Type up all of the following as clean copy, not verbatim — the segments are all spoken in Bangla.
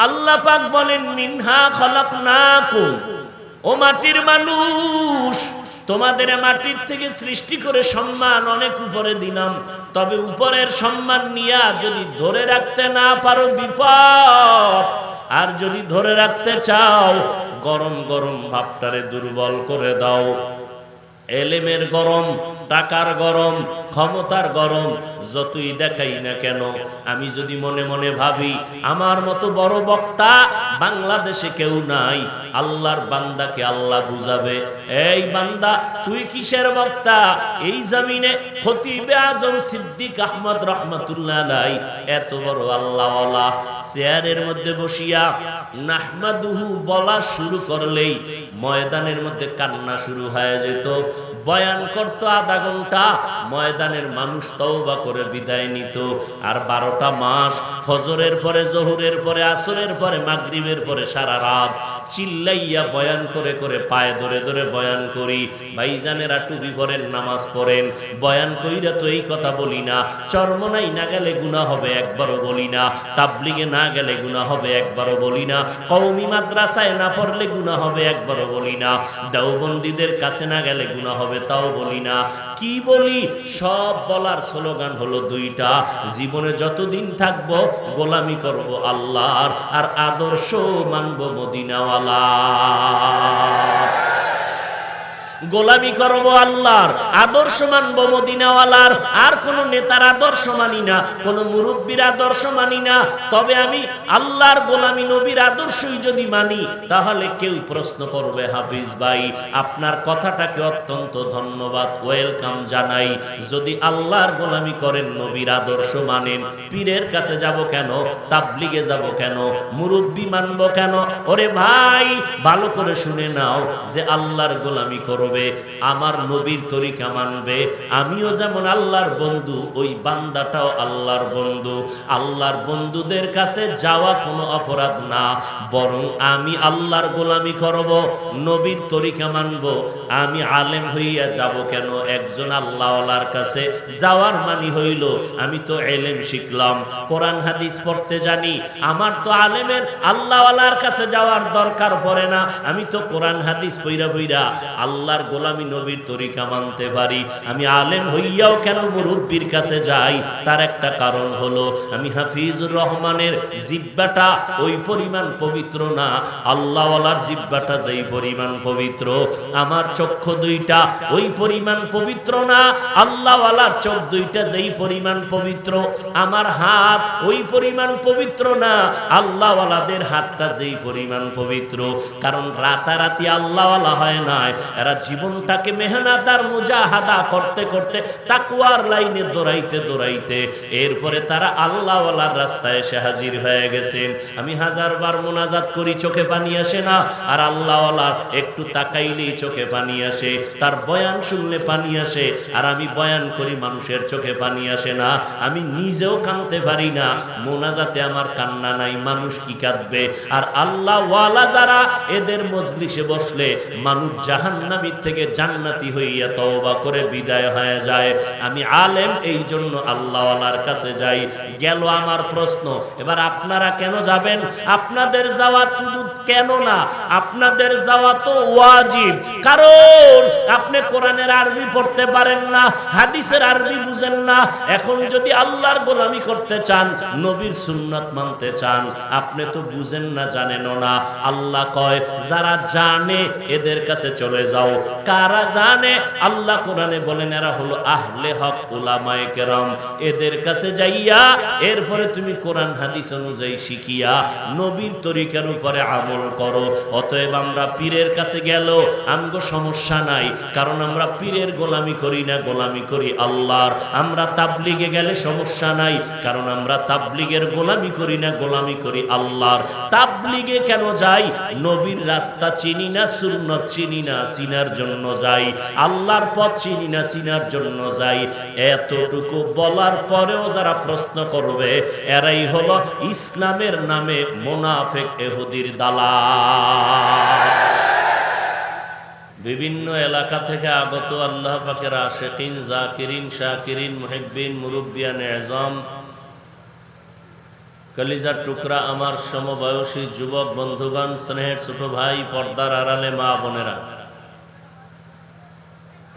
আল্লাহ পাক বলেন মিনহা খলাকনাকুম, ও মাটির মানুষ, তোমাদের মাটির থেকে সৃষ্টি করে সম্মান অনেক উপরে দিলাম, তবে উপরের সম্মান নিয়া যদি ধরে রাখতে না পারো বিপদ, আর যদি ধরে রাখতে চাও গরম গরম ভাবটারে দুর্বল করে দাও। এলেমের গরম, টাকার গরম, ক্ষমতার গরম যতই দেখাই না কেন, আমি যদি মনে মনে ভাবি আমার মতো বড় বক্তা বাংলাদেশে কেউ নাই, আল্লাহর বান্দাকে আল্লাহ বুঝাবে, এই বান্দা তুই কিসের বক্তা? এই জমিনে খতিবে আজম সিদ্দিক আহমদ রহমাতুল্লাহ আলাইহি এত বড় আল্লাহওয়ালা চেয়ারের মধ্যে বসিয়া নাহমাদুহু বলা শুরু করলেই ময়দানের মধ্যে কান্না শুরু হয়ে যেত। বয়ান করতো আধা ঘন্টা, ময়দানের মানুষ তওবা করে বিদায় নিত। আর 12টা মাস ফজরের পরে, জোহরের পরে, আসরের পরে, মাগরিবের পরে সারা রাত চিল্লাইয়া বয়ান করে করে পায়ে ধরে ধরে বয়ান করি। ভাইজানেরা টুপি পরেন, নামাজ পড়েন, বয়ান কইরা তো এই কথা বলি না, চরমনাই না গেলে গুনাহ হবে একবারও বলি না, তাবলিগে না গেলে গুনাহ হবে একবারও বলি না, কওমি মাদ্রাসায় না পড়লে গুনাহ হবে একবারও বলি না, দেওবন্দীদের কাছে না গেলে গুনাহ হবে তাও বলি না। কি বলি? সব বলার স্লোগান হলো দুইটা, জীবনে যতদিন থাকবো গোলামি করব আল্লাহর, আর আদর্শ মানব মদিনাওয়ালা। গোলামি করব আল্লাহর, আদর্শ মানব মদিনাওয়ালার। আর কোন নেতার আদর্শ মানি না, কোন মুরব্বীর আদর্শ মানি না। তবে আমি আল্লাহর গোলামি, নবীর আদর্শই যদি মানি, তাহলে কেউ প্রশ্ন করবে হাফিজ ভাই আপনার কথাটাকে অত্যন্ত ধন্যবাদ, ওয়েলকাম জানাই। যদি আল্লাহর গোলামি করেন, নবীর আদর্শ মানেন, পীরের কাছে যাব কেন? তাবলিগে যাব কেন? মুরব্বী মানব কেন? ওরে ভাই ভালো করে শুনে নাও, যে আল্লাহর গোলামি করবে, আমার নবীর তরিকা মানবে, আমিও যেমন আল্লাহর বন্ধু, ওই বান্দাটাও আল্লাহর বন্ধু। আল্লাহর বন্ধুদের কাছে যাওয়া কোনো অপরাধ না, বরং আমি আল্লাহর গোলামি করব, নবীর তরিকা মানব। আমি আলেম হইয়া যাব কেন? একজন আল্লাহওয়ালার কাছে যাওয়ার মানি হইল আমি তো এলেম শিখলাম, কোরআন হাদিস পড়তে জানি, আমার তো আলেমের আল্লাহওয়ালার কাছে যাওয়ার দরকার পড়ে না, আমি তো কোরআন হাদিস পইরা পইরা আল্লাহর গোলামি, নবীর তরিকা মানতে পারি। আমি আলেম হইয়াও কেন মুরব্বির কাছে যাই? তার একটা কারণ হলো আমি হাফিজুর রহমানের জিহ্বাটা ওই পরিমাণ পবিত্র না, আল্লাহওয়ালার জিহ্বাটা যেই পরিমাণ পবিত্র, আমার চক্ষু দুইটা ওই পরিমাণ পবিত্র না, আল্লাহওয়ালার চোখ দুইটা যেই পরিমাণ পবিত্র, আমার হাত ওই পরিমাণ পবিত্র না, আল্লাহওয়ালাদের হাতটা যেই পরিমাণ পবিত্র। কারণ রাতারাতি আল্লাহওয়ালা হয় নাই, এরা জীবনটাকে মেহনত আর মুজাহাদা করতে করতে তাকওয়ার লাইনে দৌড়াইতে দৌড়াইতে এরপরে তারা আল্লাহওয়ালার রাস্তায় এসে হাজির হয়ে গেছেন। আমি হাজারবার মোনাজাত করি, চোখে পানি আসে না, আর আল্লাহওয়ালার একটু তাকাইলেই চোখে পানি আসে, তার বয়ান শুনলে পানি আসে, আর আমি বয়ান করি মানুষের চোখে পানি আসে না, আমি নিজেও কাঁদতে পারি না, মোনাজাতে আমার কান্না নাই, মানুষ কি কাঁদবে? আর আল্লাহওয়ালা যারা, এদের মজলিসে বসলে মানুষ জাহান্নামী থেকে জান্নাতি হইয়া তওবা করে বিদায় হয়ে যায়। আমি আলেম, এই জন্য আল্লাহওয়ালার কাছে যাই। গেল আমার প্রশ্ন, এবার আপনারা কেন যাবেন? আপনাদের যাওয়া শুধু কেন না, আপনাদের যাওয়া তো ওয়াজিব। কারণ আপনি কোরআনের আরবি পড়তে পারেন না, হাদিসের আরবি বুঝেন না। এখন যদি আল্লাহর গোলামি করতে চান, নবীর সুন্নাত মানতে চান, আপনি তো বুঝেন না, জানেনও না। আল্লাহ কয় যারা জানে এদের কাছে চলে যাও। কারা জানে? আল্লাহ কোরআনে বলেন এরা হলো আহলে হক, উলামায়ে কেরাম। এদের কাছে যাইয়া এরপরে তুমি কোরআন হাদিস অনুযায়ী শিখিয়া নবীর তরিকার উপরে আমল করো। অতএব আমরা পীরের কাছে গেল আমগো সমস্যা নাই, কারণ আমরা পীরের গোলামি করি না, গোলামি করি আল্লাহর। আমরা তাবলিগে গেলে সমস্যা নাই, কারণ আমরা তাবলিগের গোলামি করি না, গোলামি করি আল্লাহর। তাবলিগে কেন যাই? নবীর রাস্তা চিনি না, সুন্নাত চিনি না, চিনার জন্য যাই। আল্লাহর পথ চিনি না, চিনার জন্য যাই। এতটুকু বলার পরেও যারা প্রশ্ন করবে, এরাই হলো ইসলামের নামে মুনাফিক, ইহুদির দালাল। বিভিন্ন এলাকা থেকে আগত আল্লাহ পাকের আশিকিন, জাকিরিন, শাকিরিন, মুহিব্বিন, মুরব্বিয়ান আযম, কলিজার টুকরা আমার সমবয়সী যুবক বন্ধুগণ, স্নেহের ছোট ভাই, পর্দার আড়ালে মা বোনেরা,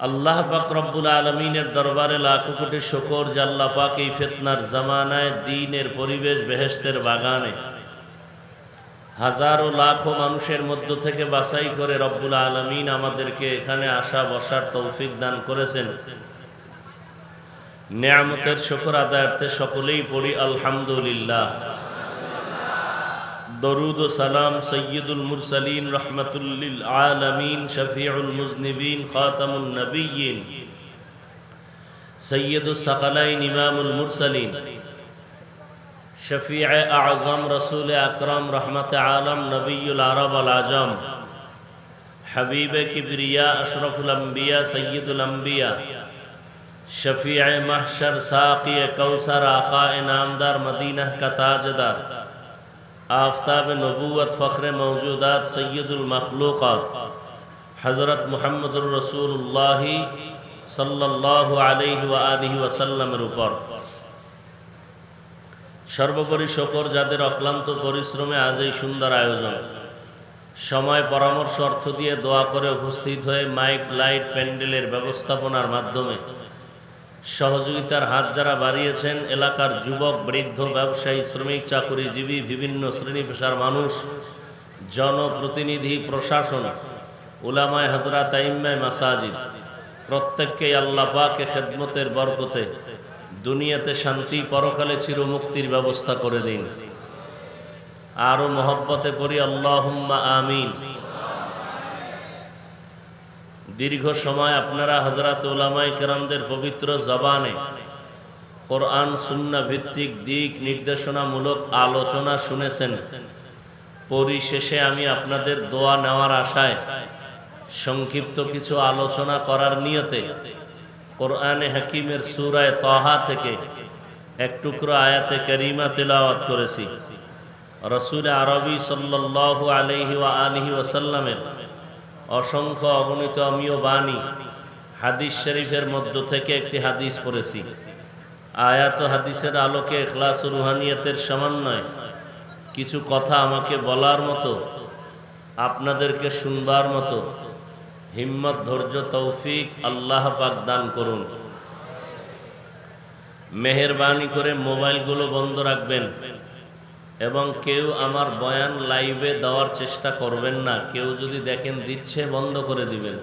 আল্লাহ পাক রব্বুল আলামিনের দরবারে লাখো কোটি শুকর যে আল্লাহ পাক এই ফিতনার জামানায় দ্বীনের পরিবেশ বেহেশতের বাগানে হাজারো লাখো মানুষের মধ্য থেকে বাছাই করে রব্বুল আলামিন আমাদেরকে এখানে আসা বসার তৌফিক দান করেছেন। নেয়ামতের শুকর আদায়ার্থে সকলেই পড়ি আলহামদুলিল্লাহ। দরুদ ও সালাম সৈয়দুল মুরসালিন রহমাতুল লিল আলামিন শফিউল মুজনিবিন খাতামুন নবিয়্যিন সৈয়দুস সাকালাইন ইমামুল মুরসালিন শফিউ আযম রাসূল আকরাম রহমতে আলম নবিয়ুল আরব আল আজম হাবিবে কিবরিয়া আশরাফুল আম্বিয়া সৈয়দুল আম্বিয়া शफीअ महशर साक़ी कौसर आक़ाए नामदार मदीना का ताजदार आफ्ताब नबूवत फ़ख्र मौजूदात सय्यदुल मखलूक़ात हज़रत मुहम्मदुर रसूलुल्लाह सल्लल्लाहु अलैहि व आलिहि वसल्लमेर উপর সর্বোপরি শকর যাদের অক্লান্ত পরিশ্রমে আজ এই সুন্দর আয়োজন, সময় পরামর্শ অর্থ দিয়ে দোয়া করে উপস্থিত হয়ে মাইক লাইট প্যান্ডেলের ব্যবস্থাপনার মাধ্যমে সহযোগিতার হাত যারা বাড়িয়েছেন, এলাকার যুবক, বৃদ্ধ, ব্যবসায়ী, শ্রমিক, চাকুরিজীবী, বিভিন্ন শ্রেণী পেশার মানুষ, জনপ্রতিনিধি, প্রশাসন, উলামায়ে হযরত, আইম্মায়ে মাসাজিদ, প্রত্যেককেই আল্লাহ পাক খেদমতের বরকতে দুনিয়াতে শান্তি, পরকালে চিরমুক্তির ব্যবস্থা করে দিন। আরও মহব্বতে পড়ি আল্লাহুম্মা আমিন। দীর্ঘ সময় আপনারা হযরত উলামায়ে কেরামদের পবিত্র জবানে কোরআন সুন্নাহ ভিত্তিক দিক নির্দেশনামূলক আলোচনা শুনেছেন। পরিশেষে আমি আপনাদের দোয়া নেওয়ার আশায় সংক্ষিপ্ত কিছু আলোচনা করার নিয়তে কোরআনে হাকিমের সূরা তাহা থেকে এক টুকরো আয়াতে কারিমা তেলাওয়াত করেছি। রাসূল আরবি সাল্লাল্লাহু আলাইহি ওয়া আলিহি ওয়াসাল্লামের অসংখ্য অগণিত অমীয় বাণী হাদিস শরীফের মধ্য থেকে একটি হাদিস পড়েছি। আয়াত ও হাদিসের আলোকে ইখলাস ও রুহানিয়তের সমন্বয়ে কিছু কথা আমাকে বলার মতো, আপনাদেরকে শুনবার মতো হিম্মত, ধৈর্য, তৌফিক আল্লাহ পাক দান করুন। মেহেরবানি করে মোবাইলগুলো বন্ধ রাখবেন এবং কেউ আমার বয়ান লাইভে দেওয়ার চেষ্টা করবেন না। কেউ যদি দেখেন দিচ্ছে, বন্ধ করে দিবেন।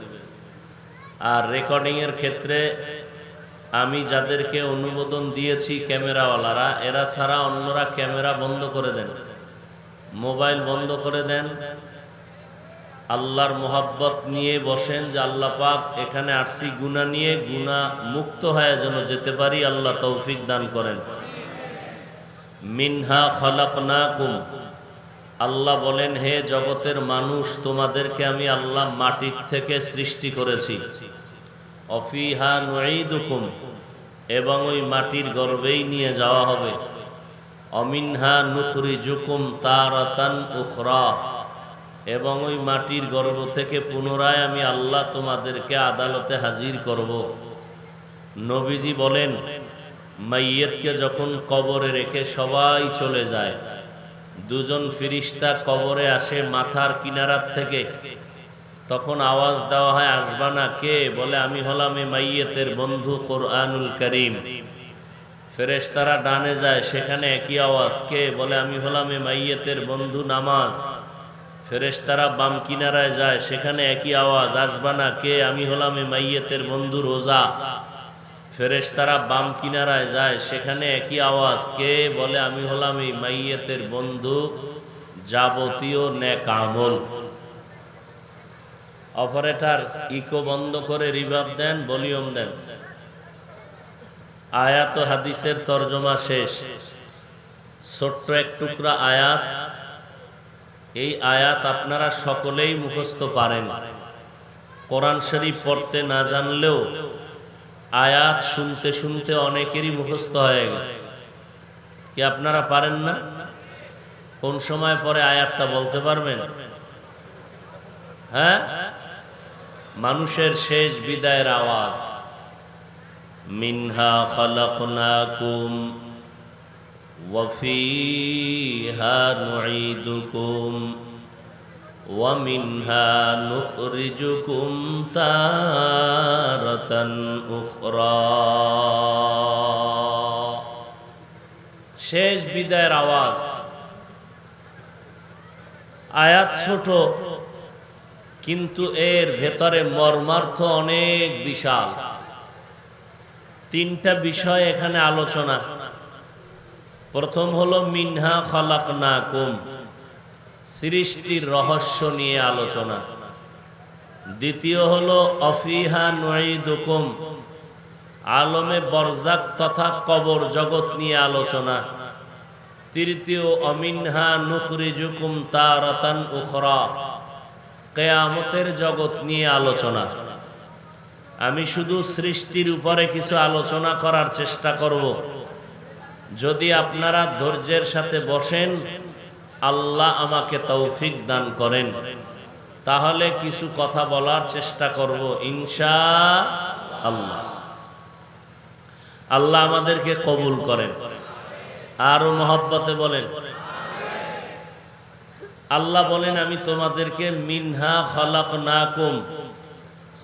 আর রেকর্ডিংয়ের ক্ষেত্রে আমি যাদেরকে অনুমোদন দিয়েছি ক্যামেরাওয়ালারা, এরা ছাড়া অন্যরা ক্যামেরা বন্ধ করে দেন, মোবাইল বন্ধ করে দেন। আল্লাহর মোহাব্বত নিয়ে বসেন যে আল্লাহ পাক এখানে আসছি গুনাহ নিয়ে, গুনাহ মুক্ত হয়ে যেন যেতে পারি, আল্লাহ তৌফিক দান করেন। মিনহা খলাকনাকুম, আল্লাহ বলেন হে জগতের মানুষ, তোমাদেরকে আমি আল্লাহ মাটির থেকে সৃষ্টি করেছি। অফিহা নুঈদুকুম, এবং ওই মাটির গর্ভেই নিয়ে যাওয়া হবে। অমিনহা নুখরিজুকুম তারাতান উখরা, এবং ওই মাটির গর্ভ থেকে পুনরায় আমি আল্লাহ তোমাদেরকে আদালতে হাজির করব। নবীজি বলেন, মাইয়িতকে যখন কবরে রেখে সবাই চলে যায়, দুজন ফেরেশতা কবরে আসে মাথার কিনারার থেকে। তখন আওয়াজ দেওয়া হয়, আসবা না? কে? বলে, আমি হলাম এই মাইয়িতের বন্ধু কোরআনুল কারীম। ফেরেশতারা ডানে যায়, সেখানে একই আওয়াজ। কে? বলে, আমি হলাম এই মাইয়িতের বন্ধু নামাজ। ফেরেশতারা বাম কিনারায় যায়, সেখানে একই আওয়াজ, আসবা না? কে? আমি হলাম এই মাইয়িতের বন্ধু রোজা। ফেরেশতারা বাম কিনারায় যায়, সেখানে একই আওয়াজ। কে? বলে, আমি হলাম এই মাইয়িতের বন্ধু যাবতীয় নেক আমল। অপারেটর ইকো বন্ধ করে রিভার্ব দেন, ভলিউম দেন। আয়াত ও হাদিসের তরজমা শেষ। ছোট্ট এক টুকরা আয়াত। এই আয়াত আপনারা সকলেই মুখস্থ পারেন। কোরআন শরীফ পড়তে না জানলেও আয়াত শুনতে শুনতে অনেকেরই মুখস্থ হয়ে গেছে। কি আপনারা পারেন না? কোন সময় পরে আয়াতটা বলতে পারবেন? হ্যাঁ, মানুষের শেষ বিদায়ের আওয়াজ। মিনহা খালাকনাকুম وفيها نعيدكم ومنها نخرجكم تارة أخرى শেষ বিদায়ের আওয়াজ আয়াত ছোট কিন্তু এর ভেতরে মর্মার্থ অনেক বিশাল তিনটা বিষয় এখানে আলোচনা প্রথম হলো মিনহা খালাকনাকুম সৃষ্টির রহস্য নিয়ে আলোচনা দ্বিতীয় হলো অফিহা নুঈদুকুম আলমে বরজাক তথা কবর জগৎ নিয়ে আলোচনা তৃতীয় অমিনহা নুখরিজুকুম তারাতান উখরা কিয়ামতের জগৎ নিয়ে আলোচনা আমি শুধু সৃষ্টির উপরে কিছু আলোচনা করার চেষ্টা করব যদি আপনারা ধৈর্যের সাথে বসেন আল্লাহ আমাকে তৌফিক দান করেন তাহলে কিছু কথা বলার চেষ্টা করব ইনশাআল্লাহ আল্লাহ আমাদেরকে কবুল করেন আরো মহব্বতে বলেন আল্লাহ বলেন আমি তোমাদেরকে মিনহা খালাকনাকুম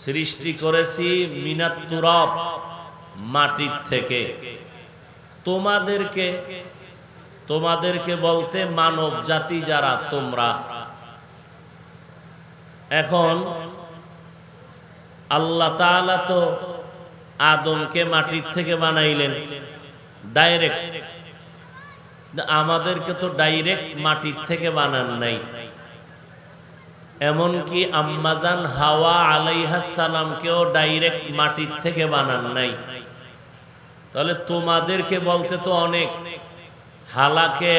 সৃষ্টি করেছি মিনাত তুরাব মাটির থেকে তোমাদেরকে বলতে মানব জাতি যারা তোমরা এখন আল্লাহ তাআলা তো আদমকে মাটির থেকে বানাইলেন ডাইরেক্ট আমাদেরকে তো ডাইরেক্ট মাটির থেকে বানান নাই এমনকি আম্মাজান হাওয়া আলাইহাস সালামকেও ডাইরেক্ট মাটির থেকে বানান নাই তাহলে তোমাদেরকে বলতে তো অনেক হালাকে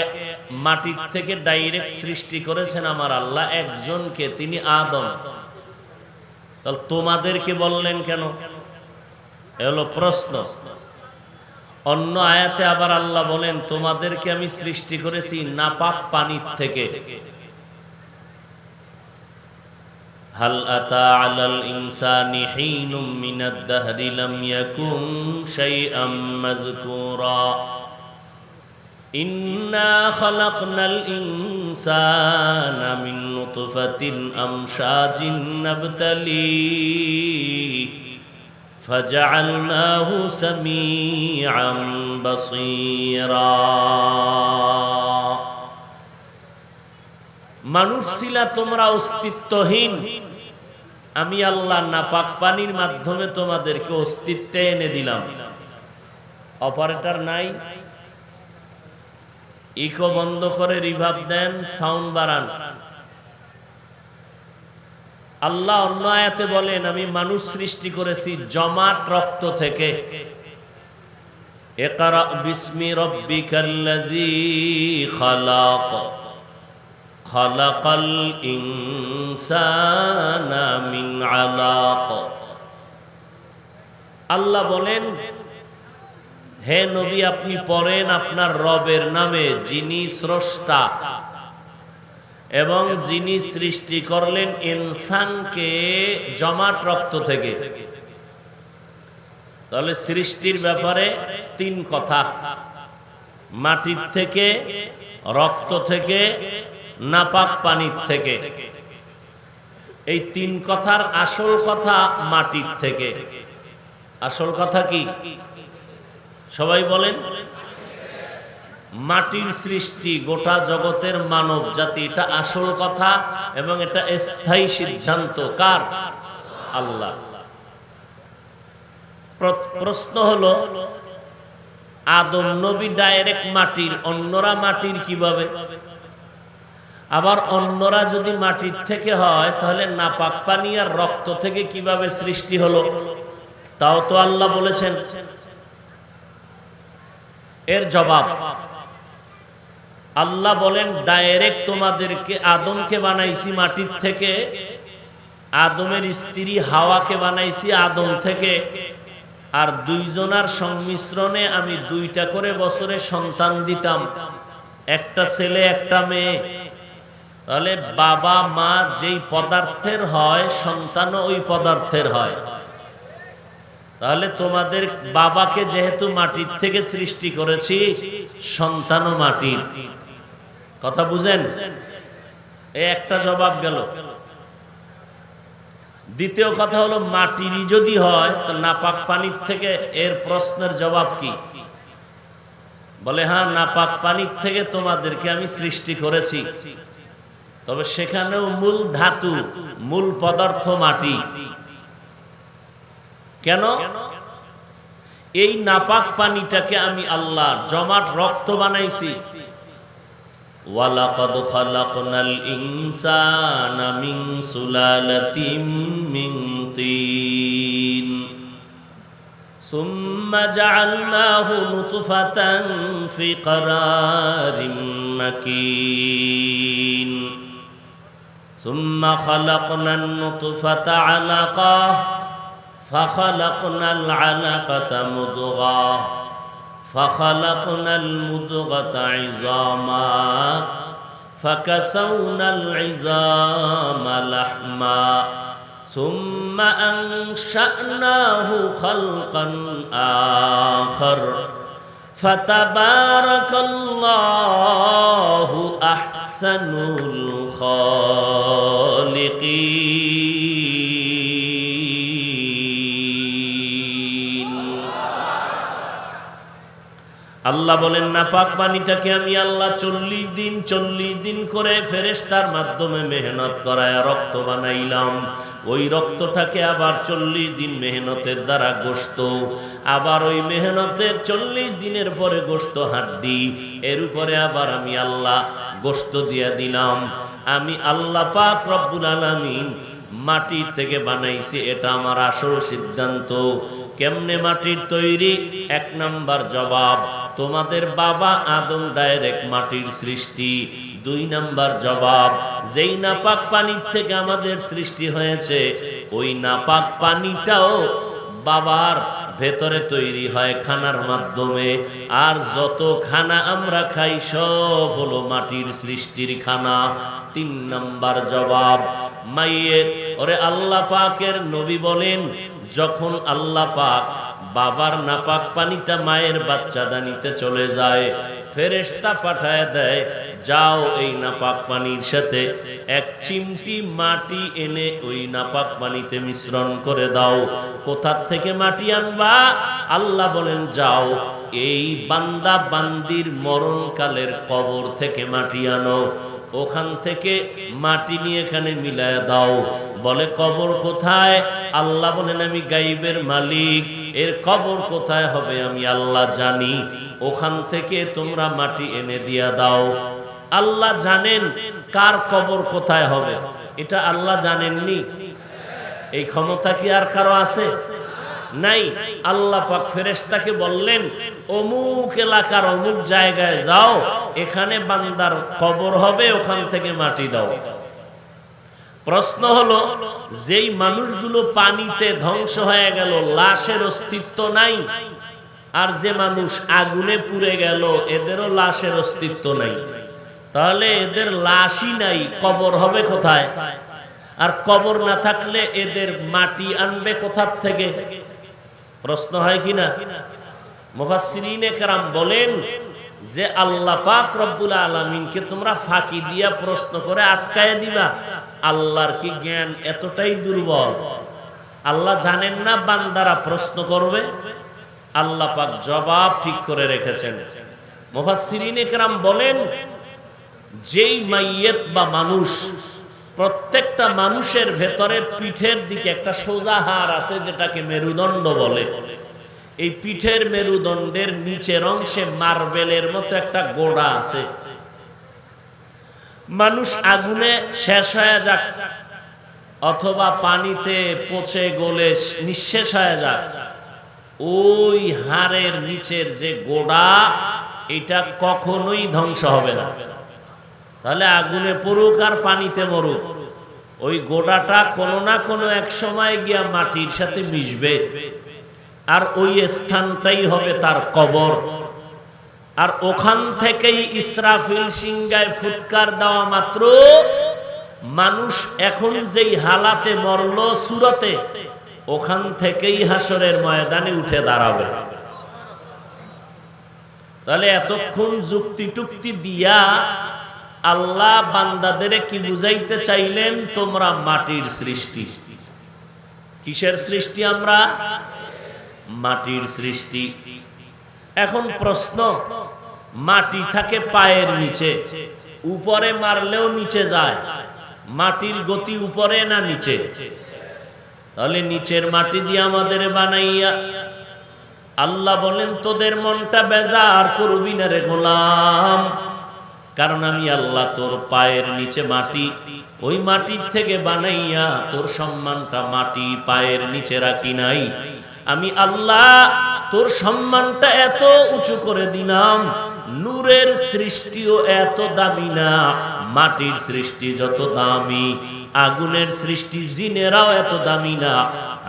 মাটির থেকে ডাইরেক্ট সৃষ্টি করেছেন আমার আল্লাহ একজনকে তিনি আদম তাহলে তোমাদেরকে বললেন কেন এলো প্রশ্ন অন্য আয়াতে আবার আল্লাহ বলেন তোমাদেরকে আমি সৃষ্টি করেছি নাপাক পানির থেকে হাল আতা আলাল ইনসানি হিনুম মিনাদ দাহরি লাম ইয়াকুন শাইআম মাযকুরা ইন্না খালাকনাল ইনসানা মিন নুতফাতিন আমশাজিন নাবতালিহি فجعلناه سميعا بصيرا মানুষ ছিলা তোমরা অস্তিত্বহীন আমি আল্লাহ নাপাক পানির মাধ্যমে তোমাদেরকে অস্তিত্বে এনে দিলাম অপারেটর নাই ইকো বন্ধ করে রিভাব দেন সাউন্ড বাড়ান আল্লাহ অন্য আয়াতে বলেন আমি মানুষ সৃষ্টি করেছি জমাট রক্ত থেকে ইকরা বিসমি রাব্বিকাল্লাযী খালাক খালাকাল ইনসানা মিন আলাক আল্লাহ বলেন হে নবী আপনি পড়েন আপনার রবের নামে যিনি স্রষ্টা এবং যিনি সৃষ্টি করলেন ইনসানকে জমাট রক্ত থেকে তাহলে সৃষ্টির ব্যাপারে তিন কথা মাটির থেকে রক্ত থেকে নাপাক পানির থেকে এই তিন কথার আসল কথা মাটির থেকে আসল কথা কি সবাই বলেন মাটির সৃষ্টি গোটা জগতের মানব জাতি এটা আসল কথা এবং এটা স্থায়ী সিদ্ধান্ত কার আল্লাহ প্রশ্ন হলো আদম নবী ডাইরেক্ট মাটির অন্যরা মাটির কিভাবে আবার অন্যরা যদি মাটির থেকে হয় তাহলে নাপাক পানি আর রক্ত থেকে কিভাবে সৃষ্টি হলো তাও তো আল্লাহ বলেছেন এর জবাব আল্লাহ বলেন ডাইরেক্ট তোমাদেরকে আদমকে বানাইছি মাটির থেকে আদমের স্ত্রী হাওয়াকে বানাইছি আদম থেকে আর দুইজনার সংমিশ্রণে আমি দুইটা করে বছরে সন্তান দিতাম একটা ছেলে একটা মেয়ে তাহলে বাবা মা যেই পদার্থের হয় সন্তানও ওই পদার্থের হয় তাহলে তোমাদের বাবাকে যেহেতু মাটির থেকে সৃষ্টি করেছি, সন্তানও মাটির। কথা বুঝেন? এই একটা জবাব গেল। দ্বিতীয় কথা হলো, মাটিরই যদি হয় তো নাপাক পানির থেকে এর প্রশ্নের জবাব কি? বলে হ্যাঁ, নাপাক পানির থেকে তোমাদেরকে আমি সৃষ্টি করেছি, তবে সেখানেও মূল ধাতু, মূল পদার্থ মাটি। কেন? এই নাপাক পানিটাকে আমি আল্লাহ জমাট রক্ত বানাইছি। ওয়ালাকাদ খালাকনাল ইনসানা মিন সুলালাতিন মিন তিন সুম্মা জাআলনাহু নুতফাতান ফি ক্বারারিম মাকিন সুম্মা খালাকনান নুতফাতা আলাকা فخلقنا العلقة مضغة فخلقنا المضغة عظاما فكسونا العظام لحما ثم أنشأناه خلقا آخر فتبارك الله أحسن الخالقين। আল্লাহ বলেন, নাপাক পানিটাকে আমি আল্লাহ 40 দিন করে ফেরেশতার মাধ্যমে মেহনত করায় রক্ত বানাইলাম। ওই রক্তটাকে আবার 40 দিন মেহনতের দ্বারা গোশত, আবার ওই মেহনতের 40 দিনের পরে গোশত হাড্ডি, এর উপরে আবার আমি আল্লাহ গোশত দিয়া দিলাম। আমি আল্লাহ পাক রব্বুল আলামিন মাটির থেকে বানাইছি, এটা আমার আসল সিদ্ধান্ত। কেমনে মাটির তৈরি? 1 নাম্বার জবাব, তোমাদের বাবা আদম ডাইরেক্ট মাটির সৃষ্টি। 2 নাম্বার জবাব, যেই নাপাক পানির থেকে আমাদের সৃষ্টি হয়েছে, ওই নাপাক পানিটাও বাবার ভেতরে তৈরি হয় খানার মাধ্যমে। আর যত খানা আমরা খাই সব হলো মাটির সৃষ্টির খানা। 3 নাম্বার জবাব, মাইয়ের ওরে আল্লাহ পাকের নবী বলেন, যখন আল্লাহ পাক বাবার নাপাক পানিটা মায়ের বাচ্চাদানিতে চলে যায়, ফেরেশতা পাঠায় দেয়, যাও এই নাপাক পানির সাথে 1 চিমটি মাটি এনে ওই নাপাক পানিতে মিশ্রণ করে দাও। কোথা থেকে মাটি আনবা? আল্লাহ বলেন, যাও এই বান্দা বান্দির মরণকালের কবর থেকে মাটি আনো, ওখান থেকে মাটি নিয়ে এখানে মিলায় দাও। বলে, কবর কোথায়? আল্লাহ বলেন, আমি গাইবের মালিক, এর কবর কোথায় হবে আমি আল্লাহ জানি, ওখান থেকে তোমরা মাটি এনে দিয়া দাও। আল্লাহ জানেন কার কবর কোথায় হবে, এটা আল্লাহ জানেননি? এই ক্ষমতা কি আর কারো আছে? নাই। আল্লাহ পাক ফেরেশতাকে বললেন, অমুক এলাকার অমুক জায়গায় যাও, এখানে বান্দার কবর হবে, ওখান থেকে মাটি দাও। প্রশ্ন হলো, যেই মানুষগুলো পানিতে ধ্বংস হয়ে গেল, লাশের অস্তিত্ব নাই, আর যে মানুষ আগুনে পুড়ে গেল, এদেরও লাশের অস্তিত্ব নাই, তাহলে এদের লাশই নাই, কবর হবে কোথায়? আর কবর না থাকলে এদের মাটি আনবে কোথার থেকে? প্রশ্ন হয় কিনা? মুফাসসিরিনে কেরাম বলেন যে আল্লাহ পাক রব্বুল আলামিনকে তোমরা ফাঁকি দিয়া প্রশ্ন করে আটকায় দিবা। আল্লাহর কি জ্ঞান এতটাই দুর্বল? আল্লাহ জানেন না বান্দারা প্রশ্ন করবে? আল্লাহ পাক জবাব ঠিক করে রেখেছেন। মুফাসসিরিনে কেরাম বলেন, যেই মাইয়েত বা মানুষ, প্রত্যেকটা মানুষের ভেতরে পিঠের দিকে একটা সোজা হাড় আছে যেটাকে মেরুদণ্ড বলে। এই পিঠের মেরুদণ্ডের নিচের অংশে মার্বেলের মতো একটা গোড়া আছে। মানুষ আগুনে শেষ হয়ে যাক অথবা পানিতে পচে গলে নিঃশেষ হয়ে যাক, ওই হাড়ের নিচের যে গোড়া, এটা কখনোই ধ্বংস হবে না। তাহলে আগুনে পড়ুক আর পানিতে মরুক, ওই গোড়াটা কোনো না কোনো এক সময় গিয়া মাটির সাথে মিশবে, আর ওই স্থানটাই হবে তার কবর। আর ওখান থেকেই ইসরাফিল সিংহায় ফুৎকার দেওয়া মাত্র মানুষ এখন যেই হালাতে মরল সুরতে, ওখান থেকেই হাসরের ময়দানে উঠে দাঁড়াবে। তাহলে এতক্ষণ যুক্তি টুক্তি দিয়া আল্লাহ বান্দাদের কি বুঝাইতে চাইলেন? তোমরা মাটির সৃষ্টি। কিসের সৃষ্টি? আমরা মাটির সৃষ্টি। এখন প্রশ্ন, মাটি থাকে পায়ের নিচে, উপরে মারলেও নিচে যায়, মাটির গতি উপরে না নিচে? তাহলে নিচের মাটি দিয়ে আমাদের বানাইয়া আল্লাহ বলেন তোদের মনটা বেজার করবি না রে গোলাম, কারণ আমি আল্লাহ তোর পায়ের নিচে মাটি, ওই মাটির থেকে বানাইয়া তোর সম্মানটা মাটি পায়ের নিচে রাখি নাই। আমি আল্লাহ তোর সম্মানটা এত উঁচু করে দিলাম, নূরের সৃষ্টিও এত দামি না, মাটির সৃষ্টি যত দামি, আগুনের সৃষ্টি জিনেরাও এত দামি না,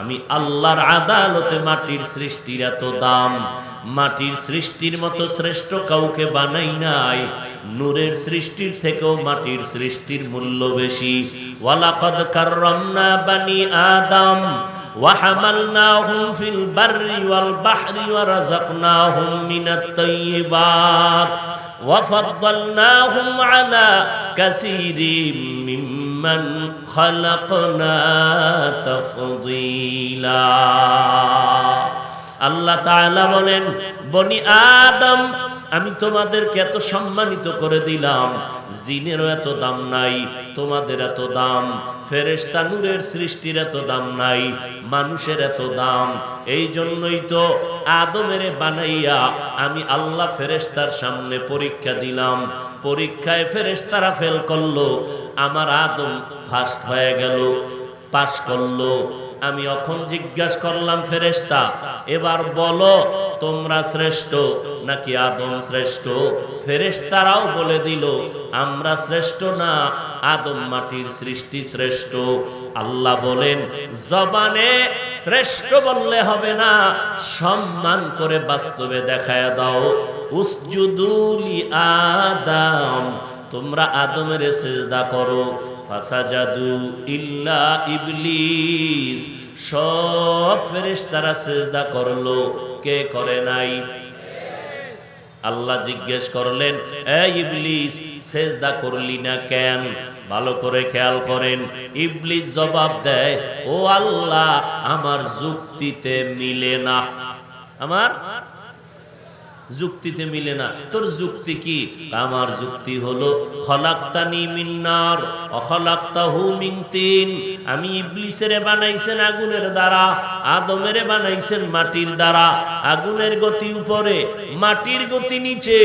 আমি আল্লাহর আদালতে মাটির সৃষ্টির এত দাম। মাটির সৃষ্টির মতো শ্রেষ্ঠ কাউকে বানাই নাই, নূরের সৃষ্টির থেকেও মাটির সৃষ্টির মূল্য বেশি। ওয়ালাকাদ কাররামনা বানি আদম وحملناهم في البر والبحر ورزقناهم من الطيبات وفضلناهم على كثير ممن خلقنا تفضيلا। আল্লাহ তাআলা বলেন, বনি আদম আমি তোমাদেরকে এত সম্মানিত করে দিলাম, জিনেরও এত দাম নাই, তোমাদের এত দাম। ফেরেশতা নূরের সৃষ্টির এত দাম নাই, মানুষের এত দাম। এই জন্যই তো আদমের বানাইয়া আমি আল্লাহ ফেরেশতার সামনে পরীক্ষা দিলাম, পরীক্ষায় ফেরেশতারা ফেল করলো, আমার আদম ফার্স্ট হয়ে গেল, পাস করলো। আমি এখন জিজ্ঞাসা করলাম ফেরেশতা, এবার বলো তোমরা শ্রেষ্ঠ নাকি আদম শ্রেষ্ঠ? ফেরেশতারাও বলে দিল আমরা শ্রেষ্ঠ না, আদম মাটির সৃষ্টি শ্রেষ্ঠ। আল্লাহ বলেন, জবানে শ্রেষ্ঠ বললে হবে না, সম্মান করে বাস্তবে দেখায় দাও। উসজুদু লি আদম, তোমরা আদমের সিজদা করো। ফাসাজাদু ইল্লা ইবলিস, সব ফেরেশতারা সিজদা করলো, কে করে নাই? আল্লাহ জিজ্ঞেস করলেন, এ ইবলিস সিজদা করলি না কেন? ভালো করে খেয়াল করেন, ইবলিস জবাব দেয়, ও আল্লাহ আমার যুক্তিতে মিলে না, আমার যুক্তিতে মিলে না। তোর যুক্তি কি? আমার যুক্তি হলো খলাকতানি মিন নার ওয়া খলাকতাহু মিন তিন, আমি ইবলিসের বানাইছেন আগুনের দ্বারা, আদমের বানাইছেন মাটির দ্বারা। আগুনের গতি উপরে, মাটির গতি নিচে।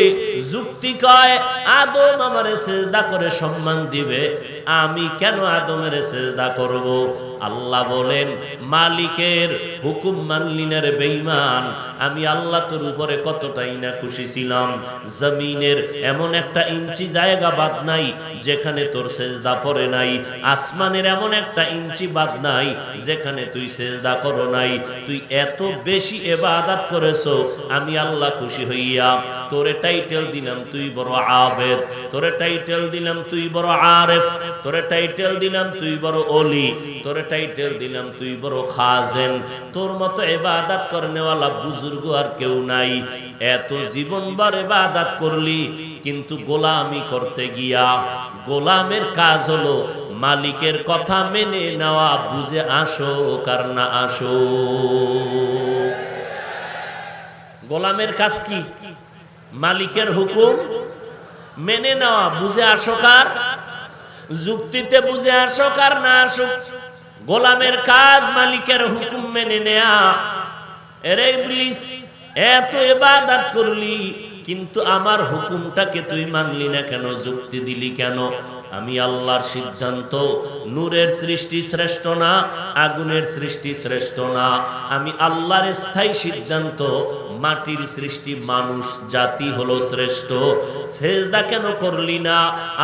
যুক্তি কয় আদম আমারে সিজদা করে সম্মান দিবে, আমি কেন আদমের সিজদা করব? আল্লাহ বলেন, মালিকের হুকুম মানলি না রে বেঈমান, আমি আল্লাহ তোর উপরে কতটাই না খুশি ছিলাম। জমিনের এমন একটা ইঞ্চি জায়গা বাদ নাই যেখানে তোর সিজদা পড়ে নাই, আসমানের এমন একটা ইঞ্চি বাদ নাই যেখানে তুই সিজদা করো নাই। তুই এত বেশি ইবাদত করেছো, আমি আল্লাহ খুশি হইয়া তোরে টাইটেল দিলাম তুই বড় আবেদ, তোরে টাইটেল দিলাম তুই বড় আরেফ, তোরে টাইটেল দিলাম তুই বড় ওলি, তোরে টাইটেল দিলাম তুই বড় খাজেন। তোর মতো ইবাদত করনেওয়ালা বুজুর্গ আর কেউ নাই। এত জীবনভর ইবাদত করলি, কিন্তু গোলামি করতে গিয়া, গোলামের কাজ হলো মালিকের কথা মেনে নেওয়া, বুঝে আসো কার না আসো। গোলামের কাজ কি? মালিকের হুকুম মেনে নেওয়া, বুঝে আসো কার, যুক্তিতে বুঝে আসো কার না আসো। গোলামের কাজ মালিকের হুকুম মেনে নেয়া। এরে ইবলিস, এত ইবাদত করলি কিন্তু আমার হুকুমটাকে তুই মানলি না কেন? যুক্তি দিলি কেন? আমি আল্লাহর সিদ্ধান্ত, নূরের সৃষ্টি শ্রেষ্ঠ না, আগুনের সৃষ্টি শ্রেষ্ঠ না। আমি আল্লাহর স্থায়ী সিদ্ধান্ত, মাটির সৃষ্টি মানুষ জাতি হলো শ্রেষ্ঠ। সেজদা কেন করলি না?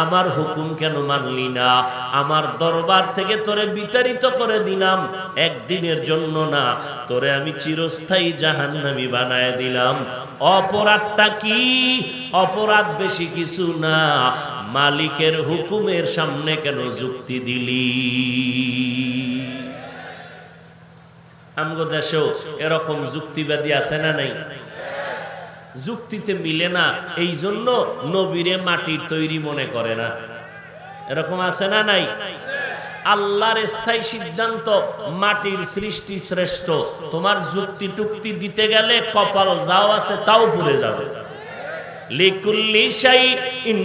আমার হুকুম কেন মানলি না? আমার দরবার থেকে তোরে বিতাড়িত করে দিলাম, একদিনের জন্য না, তোরে আমি চিরস্থায়ী জাহান্নামী বানায় দিলাম। অপরাধটা কি? অপরাধ বেশি কিছু না, মালিকের হুকুমের সামনে কেন যুক্তি দিলি? আমগো দেশেও এরকম যুক্তিবাদী আছে না নাই? যুক্তিতে মিলে না, এই জন্য নবীরে মাটির তৈরি মনে করে না। এরকম আছে না নাই? আল্লাহর স্থায়ী সিদ্ধান্ত, মাটির সৃষ্টি শ্রেষ্ঠ। তোমার যুক্তি টুক্তি দিতে গেলে কপাল যাও আছে তাও পুড়ে যাবে। লিকুল্লি শাইইন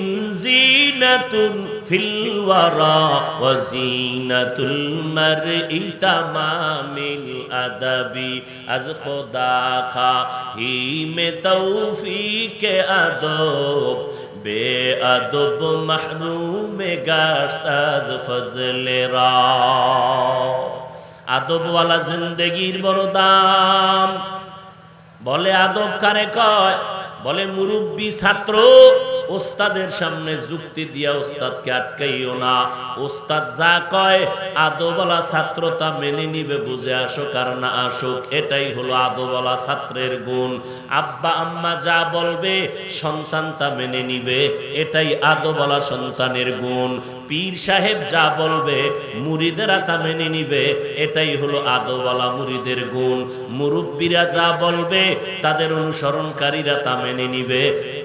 জিনাতুন ফিল ওয়ারা ওয়া জিনাতুল মারই তামামিল আদাবি আজ খোদা খাহিমে তৌফিকে আদব বেআদব মাহরুমে গাশত আজ ফজলে রা। আদবওয়ালা জিন্দেগির বড় দাম। বলে আদব কারে কয়? বলে মুরব্বী ছাত্র ওস্তাদের সামনে যুক্তি দিয়া ওস্তাদকে আটকাইও না। ওস্তাদ যা কয় আদবওয়ালা ছাত্র তা মেনে নিবে, বুঝে আসুক আর না আসুক। এটাই হলো আদবওয়ালা ছাত্রের গুণ। আব্বা আম্মা যা বলবে সন্তান তা মেনে নিবে, এটাই আদবওয়ালা সন্তানের গুণ। পীর সাহেব যা বলবে মুরিদেরা তা মেনে নিবে, এটাই হলো আদবওয়ালা মুরিদের গুণ। মুরব্বীরা যা বলবে তাদের অনুসরণকারীরা তা মেনে নিবে,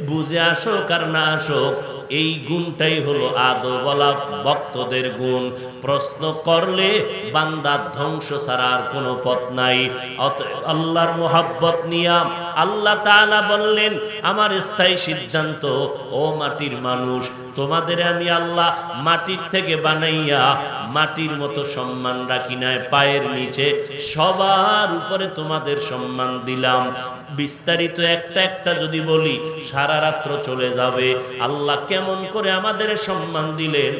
বুঝে আসুক আর না আসুক। এই গুণটাই হলো আদবওয়ালা ভক্তদের গুণ। প্রশ্ন করলে বান্দার ধ্বংস ছাড়া আর কোনো পথ নাই। অতএব আল্লাহর মোহাব্বত নিয়া আল্লাহ তাআলা বললেন, আমার স্থায়ী সিদ্ধান্ত, ও মাটির মানুষ, তোমাদের আমি আল্লাহ মাটির থেকে বানাইয়া মাটির মতো সম্মান রাখি নাই। পায়ের নিচে সবার উপরে তোমাদের সম্মান দিলাম। বিস্তারিত একটা একটা যদি বলি সারা রাত্র চলে যাবে। আল্লাহ কেমন করে আমাদের সম্মান দিলেন।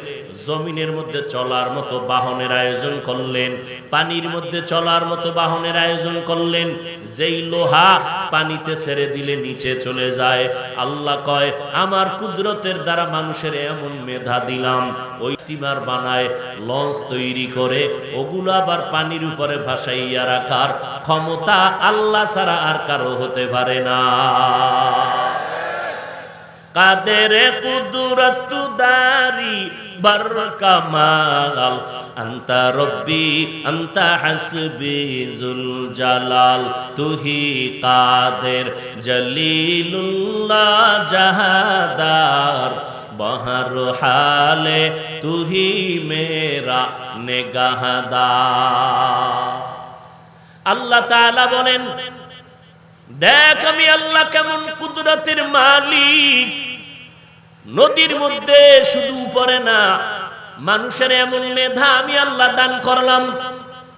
জমিনের মধ্যে চলার মতো বাহনের আয়োজন করলেন, পানির মধ্যে চলার মতো বাহনের আয়োজন করলেন। যেই লোহা পানিতে ছেড়ে দিলে নিচে চলে যায়। আল্লাহ কয়, আমার কুদরতের দ্বারা মানুষের এমন মেধা দিলাম, ওই স্টিমার বানায়, লঞ্চ তৈরি করে ওগুলো আবার পানির উপরে ভাসাইয়া রাখার ক্ষমতা আল্লাহ ছাড়া আর কারো হতে পারে না। কাদের কুদরত দারি বার কামাল আন্তা রব্বি আন্তা হাসবি জুল জালাল তুহি কাদের জলিলুল্লাহ জাহাদার বহর হালে তুহি মেরা নেগাহদার। আল্লাহ তাআলা বলেন, দেখ আমি আল্লাহ কেমন কুদরতের মালিক। নদীর মধ্যে শুধু উপরে না, মানুষের এমন মেধা আমি আল্লাহ দান করলাম।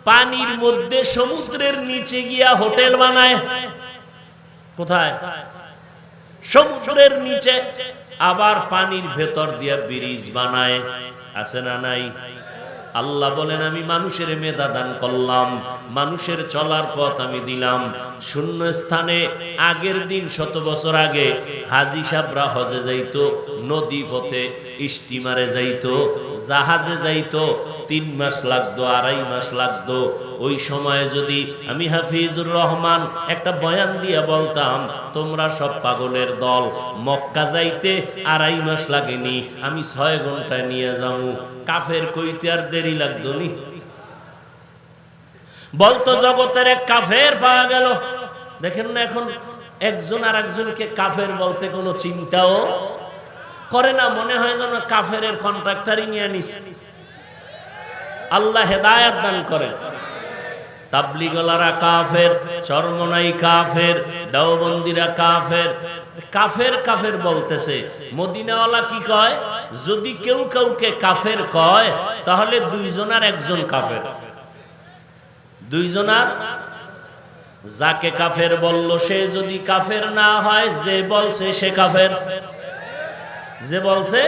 পানির মধ্যে সমুদ্রের নিচে গিয়া হোটেল বানায়। কোথায়? সমুদ্রের নিচে। আবার পানির ভেতর দিয়া ব্রিজ বানায়। আছে না নাই? আল্লাহ বলেন, আমি মানুষের মেধা দান করলাম, মানুষের চলার পথ আমি দিলাম। শূন্য স্থানে আগের দিন 100 বছর আগে হাজী সাহেবরা হজে যাইতো, নদী পথে স্টিমারে যাইতো, জাহাজে যাইতো। 3 মাস লাগতো, 2.5 মাস লাগতো। ওই সময়ে যদি আমি হাফিজুর রহমান একটা বয়ান দিয়া বলতাম, তোমরা সব পাগলের দল, মক্কা যাইতে 2.5 মাস লাগেনি, আমি 6 ঘন্টায় নিয়ে যাবো, কাফের কইতে আর দেরি লাগতো নি? বলতো জগতের এক কাফের পাওয়া গেল। দেখেন না, এখন একজন আর একজনকে কাফের বলতে কোনো চিন্তাও করে না। মনে হয় যেন কাফের কন্ট্রাক্টরই নিয়ে নিস। আল্লাহ হেদায়েত দান করেন। তাবলীগওয়ালারা কাফের, চরমনাই কাফের, দেওবন্দিরা কাফের। কাফের কাফের বলতেছে। মদিনাওয়ালা কি কয়? যদি কেউ কাউকে কাফের কয় তাহলে 2 জনার 1জন কাফের। 2 জনার, যাকে কাফের বলল সে যদি কাফের না হয়, যে বলছে সে কাফের। যে বলছে,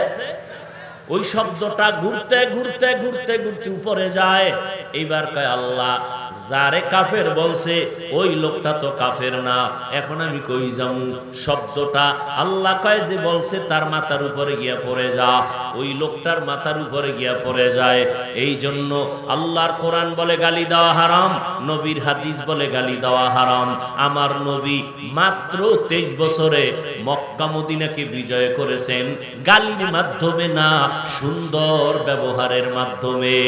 ওই শব্দটা ঘুরতে ঘুরতে ঘুরতে ঘুরতে উপরে যায়। এইবার কয় আল্লাহ, যারে কাফের বলছে ওই লোকটা তো কাফের না, এখন আমি কই যামু? শব্দটা আল্লাহ কয় যে বলছে তার মাথার উপরে গিয়া পড়ে যা। ওই লোকটার মাথার উপরে গিয়া পড়ে যায়। এই জন্য আল্লাহর কোরআন বলে গালি দেওয়া হারাম, নবীর হাদিস বলে গালি দেওয়া হারাম। আমার নবী মাত্র 23 বছরে মক্কা মদিনাকে বিজয় করেছেন গালির মাধ্যমে না, সুন্দর ব্যবহারের মাধ্যমে।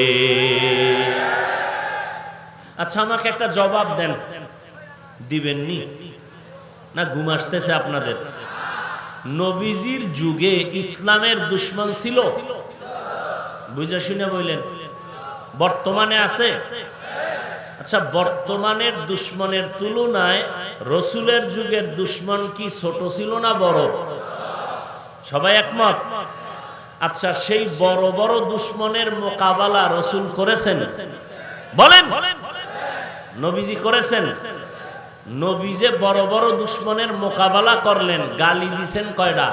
আচ্ছা আমাকে একটা জবাব দেন, দিবেননি না ঘুম আসতেছে আপনাদের? নবীজির যুগে ইসলামের দুশমন ছিল? বুঝা শুনে বললেন। বর্তমানে আছে? আচ্ছা বর্তমানের দুশমনের তুলনায় রসুলের যুগের দুশমন কি ছোট ছিল না বড়? সবাই একমত? আচ্ছা সেই বড় বড় দুশমনের মোকাবেলা রসুল করেছেন? বলেন। নবীজি করেছেন? নবী যে বড় বড় দুশমনের মোকাবেলা করলেন, গালি দিছেন কয়টা?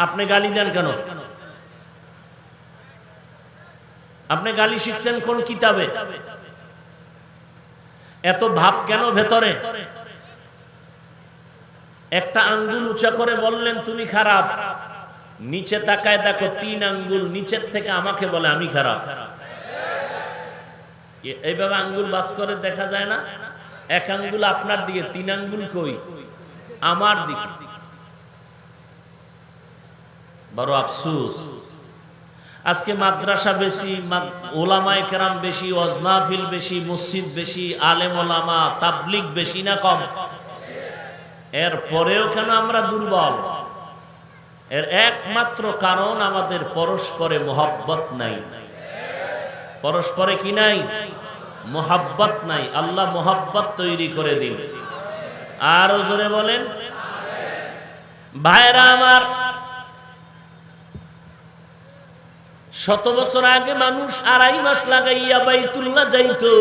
আপনি গালি দেন কেন? আপনি গালি শিখছেন কোন কিতাবে? এত ভাব কেন ভেতরে? একটা আঙ্গুল উঁচা করে বললেন তুমি খারাপ, নিচে তাকায় দেখো 3 আঙ্গুল নিচের থেকে আমাকে বলে আমি খারাপ। এইভাবে আঙ্গুল বাস করে দেখা যায় না? এক আঙ্গুল আপনার দিকে, 3 আঙ্গুল কই? আমার দিকে। বড় আফসোস, আজকে মাদ্রাসা বেশি, ওলামায়ে কেরাম বেশি, ওয়াজ মাহফিল বেশি, মসজিদ বেশি, আলেম ওলামা তাবলীগ বেশি না কম? এর পরেও কেন আমরা দুর্বল? এর একমাত্র কারণ আমাদের পরস্পরে মোহাব্বত নাই। পরস্পরে কি নাই? মোহাব্বত নাই। আল্লাহ মোহাব্বত তৈরি করে দিন। আরো জোরে বলেন। ভাইরা আমার, 100 বছর আগে মানুষ 2.5 মাস লাগাইয়া বাইতুল্লাহ যাইতো।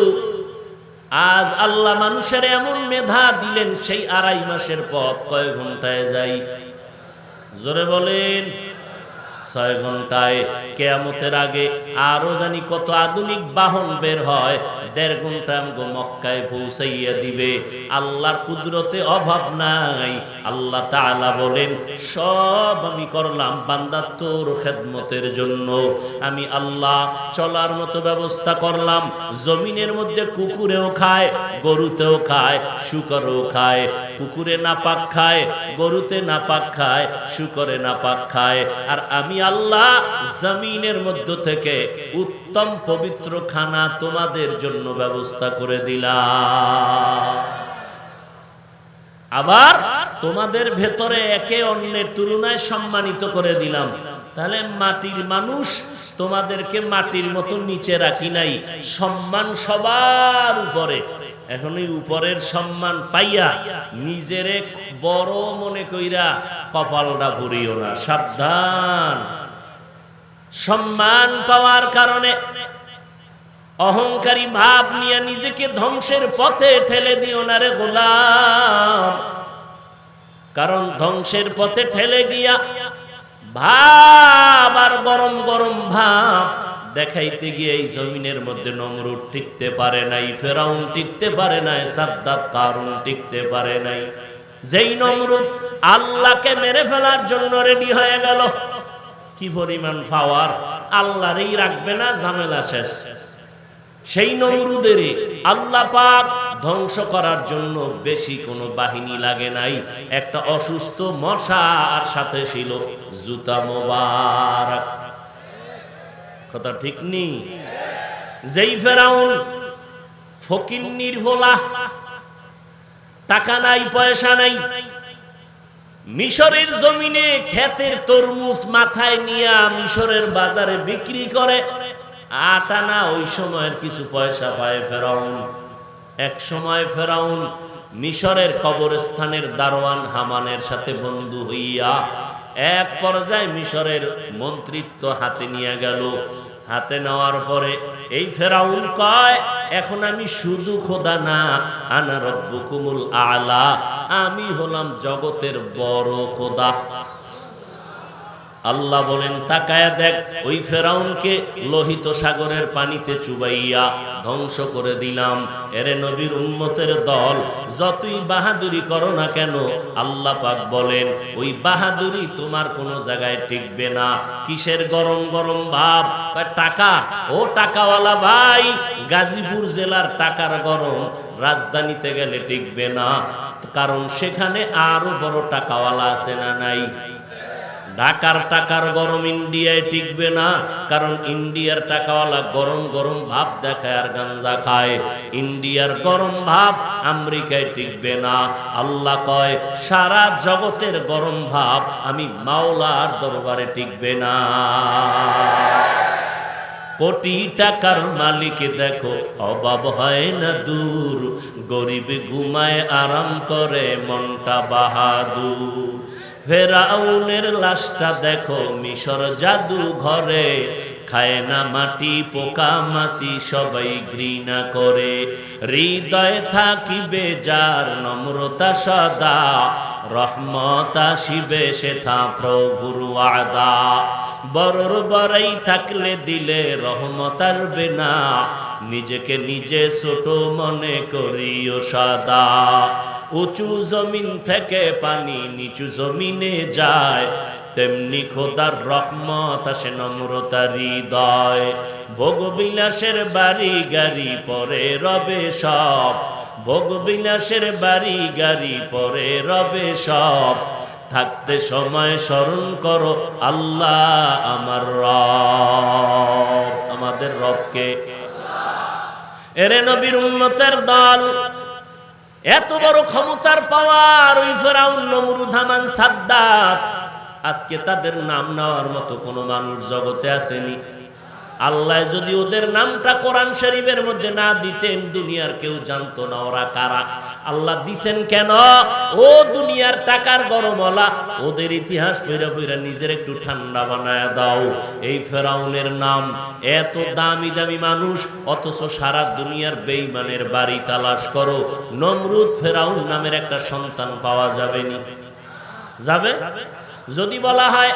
আজ আল্লাহ মানুষের এমন মেধা দিলেন, সেই 2.5 মাসের পথ কয় ঘন্টায় যাই? জোরে বলেন। 6 ঘন্টায়। কিয়ামতের আগে আরো জানি কত আধুনিক বাহন বের হয়, 1.5 ঘন্টা আমগো মক্কায় পৌঁছাইয়া দিবে। আল্লাহর কুদরতে অভাব নাই। আল্লাহ তাআলা বলেন সব আমি করলাম বান্দা তোর খেদমতের জন্য। আমি আল্লাহ চলার মতো ব্যবস্থা করলাম। জমিনের মধ্যে কুকুরেও খায়, গরুতেও খায়, শুকরও খায়। কুকুরে নাপাক খায়, গরুতে নাপাক খায়, শুকরে নাপাক খায়। আর আমি আল্লাহ জমিনের মধ্য থেকে উত্তম পবিত্র খানা তোমাদের জন্য ব্যবস্থা করে দিলাম। আবার তোমাদের ভেতরে একে অন্যের তুলনায় সম্মানিত করে দিলাম। তাহলে মাটির মানুষ তোমাদেরকে মাটির মতো নিচে রাখি নাই, সম্মান সবার উপরে। এখন এই উপরের সম্মান পাইয়া নিজেরে বড় মনে কইরা কপালটা ভরিও না, সাবধান। সম্মান পাওয়ার কারণে অহংকারী ভাব নিয়ে নিজেকে ধ্বংসের পথে ঠেলে দিও না রে গোলাম। কারণ ধ্বংসের পথে ঠেলে গিয়া ভাব আর গরম গরম ভাব দেখাইতে গিয়ে এই জমিনের মধ্যে নমরুদ টিকতে পারে নাই, ফেরাউন টিকতে পারে নাই, সাদ্দাত কারুন টিকতে পারে নাই। যেই নমরুদ আল্লাহকে মেরে ফেলার জন্য রেডি হয়ে গেল, কি পরিমাণ পাওয়ার! আল্লাহরই রাখবে না, ঝামেলা শেষ। সেই নমরুদের আল্লাহ পাক ধ্বংস করার জন্য বেশি কোনো বাহিনী লাগে নাই। একটা অসুস্থ মশা আর সাথে ছিল জুতা মোবারক। কথা ঠিক নেই? যেই ফেরাউন ফকির নির্ভোলা, টাকা নাই পয়সা নাই, মিশরের জমিনে ক্ষেতের তরমুজ মাথায় নিয়ে মিশরের বাজারে বিক্রি করে, আটানা ওই সময়ের কিছু পয়সা পায় ফেরাউন। এক সময় ফেরাউন মিশরের কবরস্থানের দারোয়ান হামানের সাথে বন্ধু হইয়া এক পর্যায়ে মিশরের মন্ত্রিত্ব হাতে নিয়ে গেল। হাতে নেওয়ার পরে এই ফেরাউন কয়, এখন আমি শুধু খোদা না, আনা রব্বুকুমুল আলা, আমি হলাম জগতের বড় খোদা। আল্লাহ বলেন তাকায়া দেখ, ওই ফেরাউনকে লোহিত সাগরের পানিতে চুবাইয়া ধ্বংস করে দিলাম। এরে নবীর উম্মতের দল, যতই বাহাদুরি করো না কেন, আল্লাহ পাক বলেন ওই বাহাদুরি তোমার কোনো জায়গায় টিকবে না। কিসের গরম গরম ভাব? টাকা। ও টাকাওয়ালা ভাই, গাজীপুর জেলার টাকার গরম রাজধানীতে গেলে টিকবে না, কারণ সেখানে আরো বড় টাকাওয়ালা আছে না নাই? ঢাকার টাকার গরম ইন্ডিয়ায় টিকবে না, কারণ ইন্ডিয়ার টাকাওয়ালা গরম গরম ভাব দেখায় আর গাঞ্জা খায়। ইন্ডিয়ার গরম ভাব আমেরিকায় টিকবে না। আল্লাহ কয় সারা জগতের গরম ভাব আমি মাওলার দরবারে টিকবে না। কোটি টাকার মালিক দেখো অভাব হয় না দূর, গরিব ঘুমায় আরাম করে মনটা বাহাদুর। ফেরাউনের লাশটা দেখো মিশর জাদু ঘরে, খায় না মাটি পোকা মাছি সবাই ঘৃণা করে। হৃদয়ে থাকিবে যার নম্রতা সদা, রহমত আসিবে সেথা প্রভুর ওয়াদা। বড়র বড়াই থাকলে দিলে রহমত আসবে না, নিজেকে নিজে ছোট মনে করিও সদা। উঁচু জমিন থেকে পানি নিচু জমিনে যায়, তেমনি খোদার রহমত আসে নম্রতার হৃদয়। ভোগবিলাসের বাড়ি গাড়ি পরে রবে সব, ভোগবিলাসের বাড়ি গাড়ি পরে রবে সব। থাকতে সময় স্মরণ করো আল্লাহ আমার রব। আমাদের রবকে। এরে নবীর উম্মতের দল, এত বড় ক্ষমতার পাওয়ার ওই ফেরাউন, নমরুদ, হামান, সাদ্দাত, আজকে তাদের নাম নেওয়ার মতো কোনো মানুষ জগতে আসেনি। আল্লাহ যদি ওদের নামটা কোরআন শরীফের মধ্যে না দিতেন, দুনিয়ার কেউ জানতো না ওরা কারা। আল্লাহ দিছেন কেন? ও দুনিয়ার টাকার গরমওয়ালা, ওদের ইতিহাস পইরা পইরা নিজের একটু ঠান্ডা বানায় দাও। এই ফেরাউনের নাম, এত দামি দামি মানুষ, অথচ সারা দুনিয়ার বেঈমানের বাড়ি তালাশ করো, নমরুদ ফেরাউন নামের একটা সন্তান পাওয়া যাবে নি? যাবে? যদি বলা হয়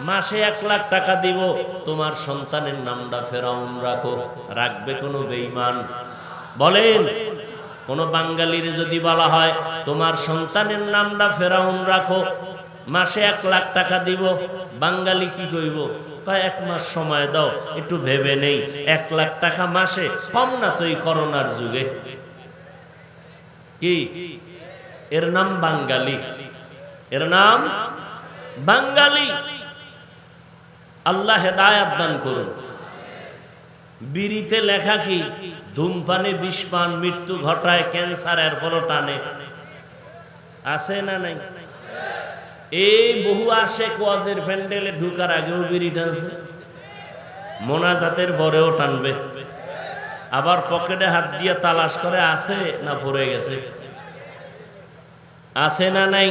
মাসে 1 লাখ টাকা দিব, তোমার সন্তানের নামটা ফেরাউন রাখো, রাখবে কোনো বেঈমান? বলেন। কোন বাঙালির যদি বলা হয় তোমার সন্তানের নামটা ফেরাউন রাখো, মাসে 1 লাখ টাকা দিব, বাঙালি কি কইব? কয় 1 মাস সময় দাও, একটু ভেবে নেই। 1 লাখ টাকা মাসে কম না তো এই করোনার যুগে? কি এর নাম? বাঙালি। এর নাম বাঙালি। আল্লাহ হেদায়াত দান করুন। বিড়িতে লেখা কি? ধূমপানে বিষপান মৃত্যু ঘটায়, ক্যান্সার এরপরও টানে। আছে না নাই? এই বহু আসে ওয়াজের প্যান্ডেলে ঢুকার আগেও বিড়ি টানছে, মোনাজাতের পরেও টানবে, আবার পকেটে হাত দিয়ে তালাশ করে আছে না পড়ে গেছে। আছে না নাই?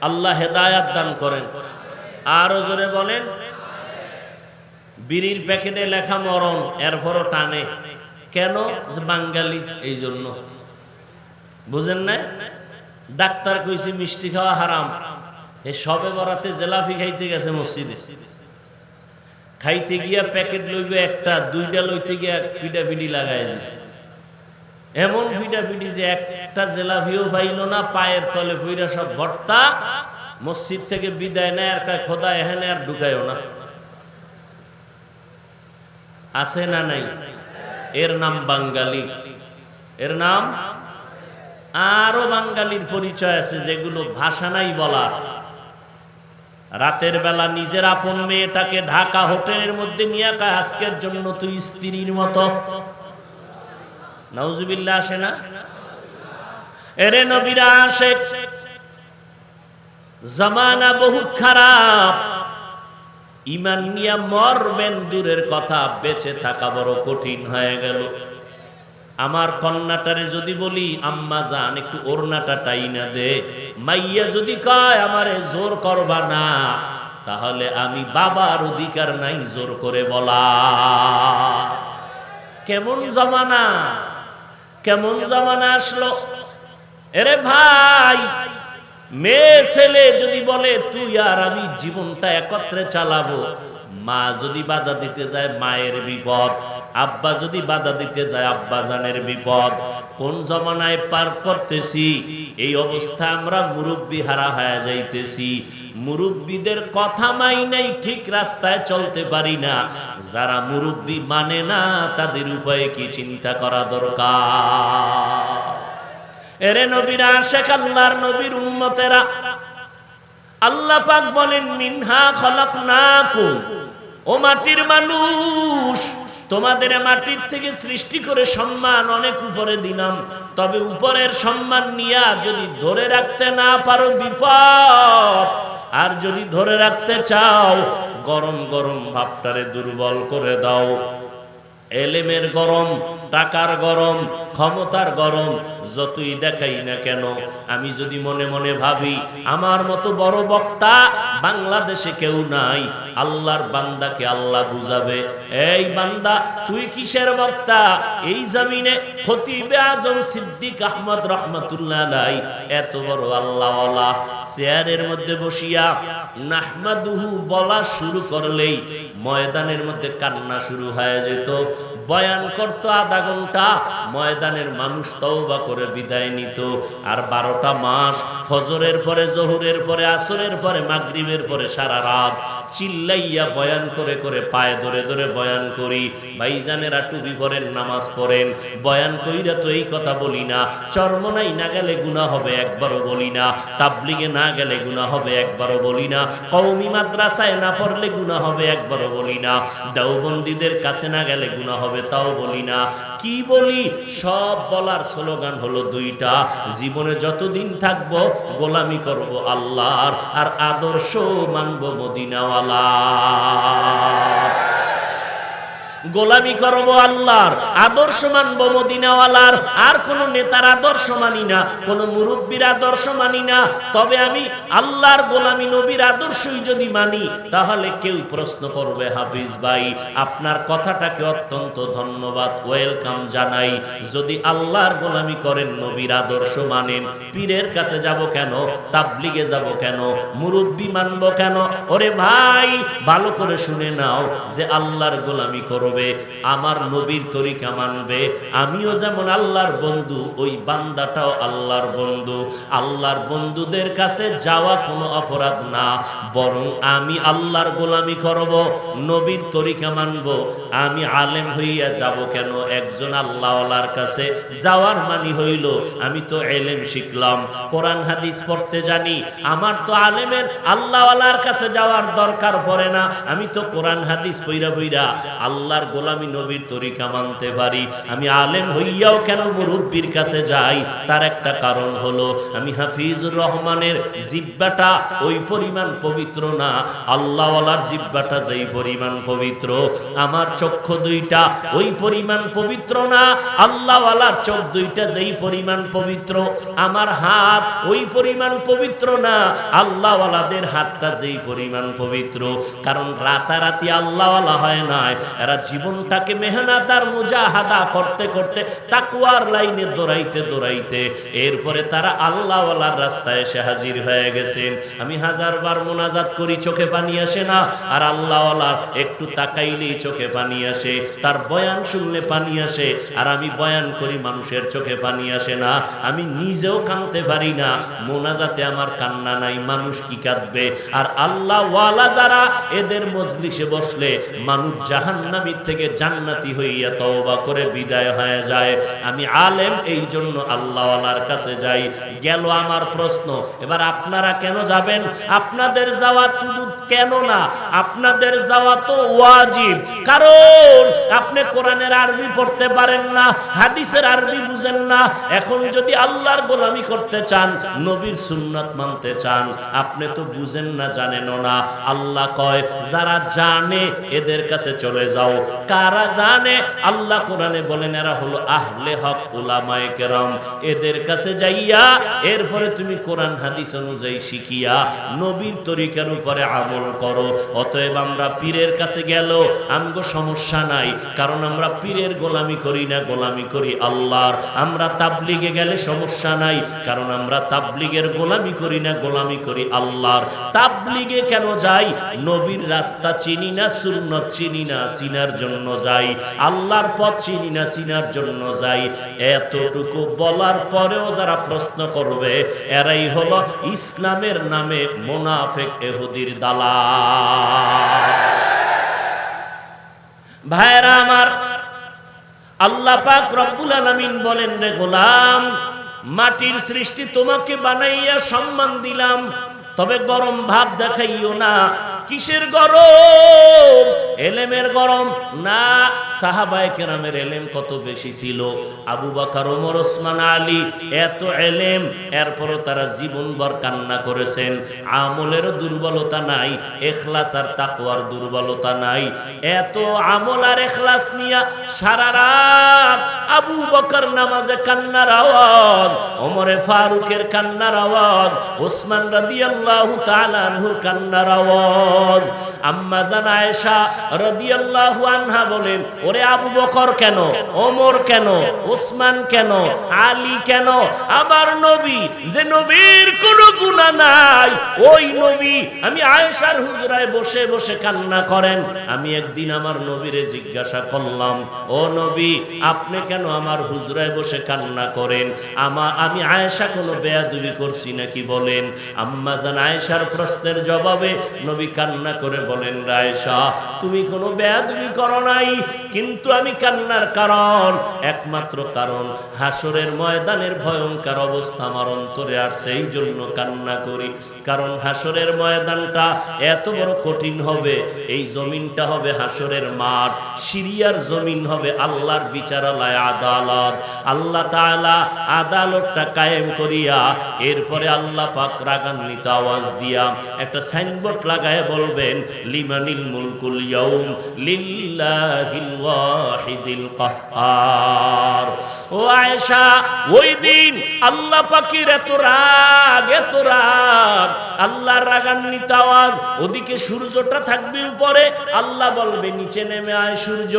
আল্লাহ হেদায়াত দান করেন। আরো জোরে বলেন। বিড়ির প্যাকেটে লেখা মরণ, এরপরও টানে কেন? যে বাঙালি, এই জন্য। বুঝেন না? ডাক্তার কইছে মিষ্টি খাওয়া হারাম, এ সবে বরাতে জেলাফি খাইতে গেছে মসজিদে, খাইতে গিয়া প্যাকেট লইবে একটা, 2টা লইতে গিয়া পিডাপিডি লাগাই দিছে। এমন পিডাপিডি যে একটা জেলাফিও পাইল না, পায়ের তলে পইরা সব ভর্তা। মসজিদ থেকে বিদায় নেয় আর কয় খোদা এখানে আর ঢুকায়ও না। আছে না নাই? এর নাম বাঙালি। এর নাম। আরো বাঙালির পরিচয় আছে যেগুলো ভাষা নাই বলা। রাতের বেলা নিজের আপন মেয়েটাকে ঢাকা হোটেলের মধ্যে নিয়ে কয় আজকের জন্য তুই স্ত্রীর মতো। নাউজুবিল্লাহ আসে না? এরে নবীরা আশেক, জামানা বহুত খারাপ। ইমান নিয়া মরবেন দূরের কথা, বেঁচে থাকা বড় কঠিন হয়ে গেল। আমার কন্যাটারে যদি বলি আম্মা জান একটু ওড়নাটা টাইনা দে, মাইয়া যদি কয় আমারে জোর করবা না, তাহলে আমি বাবার অধিকার নাই জোর করে বলা। কেমন জামানা, কেমন জামানা আসলো। এরে ভাই, মেয়ে ছেলে যদি বলে তুই আর আমি জীবনটা একত্রে চালাবো, মা যদি বাধা দিতে যায় মায়ের বিপদ, আব্বা যদি বাধা দিতে যায় আব্বা জানের বিপদ। কোন জমানায় পার করতেছি? এই অবস্থা আমরা মুরব্বি হারা হয়ে যাইতেছি। মুরব্বিদের কথা মাইনাই ঠিক রাস্তায় চলতে পারি না। যারা মুরব্বি মানে না তাদের উপায়ে কি চিন্তা করা দরকার। এরে নবীরা আশেক, আল্লাহর নবীর উম্মতেরা, আল্লাহ পাক বলেন মিনহা খলাকনাকুম, ও মাটির মানুষ, তোমাদের মাটির থেকে সৃষ্টি করে সম্মান অনেক উপরে দিলাম, তবে উপরের সম্মান নিয়া যদি ধরে রাখতে না পারো বিপদ, আর যদি ধরে রাখতে চাও গরম গরম ভাবটারে দুর্বল করে দাও। এলেমের গরম, টাকার গরম, ক্ষমতার গরম যতই দেখাই না কেন, আমি যদি মনে মনে ভাবি আমার মতো বড় বক্তা বাংলাদেশে কেউ নাই, আল্লাহর বান্দাকে আল্লাহ বুঝাবে, এই বান্দা তুই কিসের বক্তা? এই জমিনে খতিবে আজম সিদ্দিক আহমদ রহমাতুল্লাহ আলাইহি এত বড় আল্লাহওয়ালা চেয়ারের মধ্যে বসিয়া নাহমাদুহু বলা শুরু করলেই ময়দানের মধ্যে কান্না শুরু হয়ে যেত। বয়ান করতো আধা ঘন্টা, ময়দানের মানুষ তওবা করে বিদায় নিত। আর 12টা মাস ফজরের পরে, জোহরের পরে, আসরের পরে, মাগরিবের পরে সারা রাত চিল্লাইয়া বয়ান করে করে পায়ে ধরে ধরে বয়ান করি। ভাইজানেরা টুপি পরেন, নামাজ পড়েন, বয়ান কইরা তো এই কথা বলি না, চরমনাই না গেলে গুনাহ হবে একবারও বলি না, তাবলিগে না গেলে গুনাহ হবে একবারও বলি না, কওমি মাদ্রাসায় না পড়লে গুনাহ হবে একবারও বলি না, দেওবন্দীদের কাছে না গেলে গুনাহ হবে তাও বলি না। কি বলি? সব বলার স্লোগান হলো দুইটা, জীবনে যতদিন থাকবো গোলামি করব আল্লাহর, আর আদর্শ মানব মদিনাওয়ালা। গোলামি করব আল্লাহর, আদর্শ মানব মদিনাওয়ালার। আর কোন নেতার আদর্শ মানি না, কোন মুরব্বীর আদর্শ মানি না। তবে আমি আল্লাহর গোলামি, নবীর আদর্শই যদি মানি, তাহলে কেউ প্রশ্ন করবে, হাফিজ ভাই আপনার কথাটাকে অত্যন্ত ধন্যবাদ, ওয়েলকাম জানাই। যদি আল্লাহর গোলামি করেন, নবীর আদর্শ মানেন, পীরের কাছে যাব কেন? তাবলিগে যাব কেন? মুরব্বী মানব কেন? ওরে ভাই ভালো করে শুনে নাও, যে আল্লাহর গোলামি করো, আমার নবীর তরিকা মানবে, আমিও যেমন আল্লাহর বন্ধু, ওই বান্দাটাও আল্লাহর বন্ধু। আল্লাহর বন্ধুদের কাছে যাওয়া কোনো অপরাধ না, বরং আমি আল্লাহর গোলামি করব, নবীর তরিকা মানব। আমি আলেম হইয়া যাব কেন? একজন আল্লাহওয়ালার কাছে যাওয়ার মানি হইল আমি তো এলেম শিখলাম, কোরআন হাদিস পড়তে জানি, আমার তো আলেমের আল্লাহওয়ালার কাছে যাওয়ার দরকার পড়ে না, আমি তো কোরআন হাদিস পইরা পইরা আল্লাহ গোলামি, নবীর তরিকা মানতে পারি। আমি আলেম হইয়াও কেন মুরব্বির কাছে যাই? তার একটা কারণ হলো আমি হাফিজুর রহমানের জিহ্বাটা ওই পরিমাণ পবিত্র না, আল্লাহওয়ালার জিহ্বাটা যেই পরিমাণ পবিত্র, আমার চক্ষু দুইটা ওই পরিমাণ পবিত্র না, আল্লাহওয়ালার চোখ দুইটা যেই পরিমাণ পবিত্র, আমার হাত ওই পরিমাণ পবিত্র না, আল্লাহওয়ালাদের হাতটা যেই পরিমাণ পবিত্র। কারণ রাতারাতি আল্লাহওয়ালা হয় নাই, এরা জীবনটাকে মেহনত আর মুজাহাদা করতে করতে তাকওয়ার লাইনে দৌড়াইতে দৌড়াইতে এরপরে তারা আল্লাহওয়ালার রাস্তায় এসে হাজির হয়ে গেছেন। আমি হাজারবার মোনাজাত করি, চোখে পানি আসে না, আর আল্লাহওয়ালার একটু তাকাইলেই চোখে পানি আসে, তার বয়ান শুনলে পানি আসে, আর আমি বয়ান করি মানুষের চোখে পানি আসে না, আমি নিজেও কাঁদতে পারি না, মোনাজাতে আমার কান্না নাই, মানুষ কি কাঁদবে? আর আল্লাহওয়ালা যারা, এদের মজলিসে বসলে মানুষ জাহান্নামী থেকে জান্নাতি হইয়া তওবা করে বিদায় হয়ে যায়। আমি আলেম, এই জন্য আল্লাহওয়ালার কাছে যাই। গেল আমার প্রশ্ন, এবার আপনারা কেন যাবেন? আপনাদের যাওয়া শুধু কেন না, আপনাদের যাওয়া তো ওয়াজিব। কারণ আপনি কোরআনের আরবি পড়তে পারেন না, হাদিসের আরবি বুঝেন না। এখন যদি আল্লাহর গোলামি করতে চান, নবীর সুন্নাত মানতে চান, আপনি তো বুঝেন না, জানেনও না। আল্লাহ কয় যারা জানে এদের কাছে চলে যাও। কারা জানে? আল্লাহ কোরআনে বলেন এরা হলো আহলে হক, উলামায়ে কেরাম। এদের কাছে যাইয়া এরপরে তুমি কোরআন হাদিস অনুযায়ী শিখিয়া নবীর তরিকার উপরে আমল করো। অতএব আমরা পীরের কাছে গেল আমগো সমস্যা নাই, কারণ আমরা পীরের গোলামি করি না, গোলামি করি আল্লাহর। আমরা তাবলিগে গেলে সমস্যা নাই, কারণ আমরা তাবলিগের গোলামি করি না, গোলামি করি আল্লাহর। তাবলিগে কেন যাই? নবীর রাস্তা চিনি না, সুন্নাত চিনি না, চিনার জন্য যাই। আল্লাহর পথ চিনি না, চিনার জন্য যাই। এতটুকু বলার পরেও যারা প্রশ্ন করবে, এরাই হলো ইসলামের নামে মুনাফিক, ইহুদির দালাল। ভাইরা আমার, আল্লাহ পাক রব্বুল আলামিন বলেন, রে গোলাম, মাটির সৃষ্টি তোমাকে বানাইয়া সম্মান দিলাম, তবে গরম ভাব দেখাইও না। কিসের গরম? এলেমের গরম না। সাহাবায়ে কেরামের এলেম কত বেশি ছিল। আবু বকর, ওমর, ওসমান, আলী, এত এলেম, এরপরও তারা জীবনভর কান্না করেছেন। আমলের দুর্বলতা নাই, ইখলাস আর তাকওয়ার দুর্বলতা নাই। এত আমল আর ইখলাস নিয়া সারা রাত আবু বকর নামাজে কান্নার আওয়াজ, ওমরে ফারুকের কান্নার আওয়াজ, ওসমান রাদিয়াল্লাহু তাআলা আনহুর কান্নার আওয়াজ। আম্মা জান আয়েশা রাদিয়াল্লাহু আনহা বলেন, ওরে আবু বকর কেন, ওমর কেন, ওসমান কেন, আলী কেন? আমার নবী, যে নবীর কোনো গুনাহ নাই, ওই নবী আমি আয়েশার হুজরায় বসে বসে কান্না করেন। আমি একদিন আমার নবীরে জিজ্ঞাসা করলাম, ও নবী, আপনি কেন আমার হুজরায় বসে কান্না করেন? আমি আয়েশা কোনো বেয়াদবি করছি নাকি বলেন? আম্মা জান আয়েশার প্রশ্নের জবাবে নবী কান্না করে বলেন, আয়েশা, তুমি কোনো বেয়াদবি করো নাই, কিন্তু আমি কান্নার কারণ, একমাত্র কারণ হাসরের ময়দানের ভয়ঙ্কর অবস্থা আমার অন্তরে আসছে, এই জন্য কান্না করি। কারণ হাসরের ময়দানটা এত বড় কঠিন হবে। এই জমিনটা হবে হাসরের মাঠ, সিরিয়ার জমিন হবে আল্লাহর বিচারালয়, আদালত। আল্লাহ তাআলা আদালতটা কায়েম করিয়া এরপরে আল্লাহ পাক রাগান্বিত আওয়াজ দিয়া একটা সাইনবোর্ড লাগায় বলবেন, লিমানিল মুলকুল ইয়াউম লিল্লাহিল ওয়াহিদিল কাহ্হার। ও আয়েশা, ওই দিন আল্লাহ পাকের এত রাগ, এত রাগ, আল্লাহর রাগান্বিত আওয়াজ। ওদিকে সূর্যটা থাকবে উপরে, আল্লাহ বলবে, নিচে নেমে আয় সূর্য,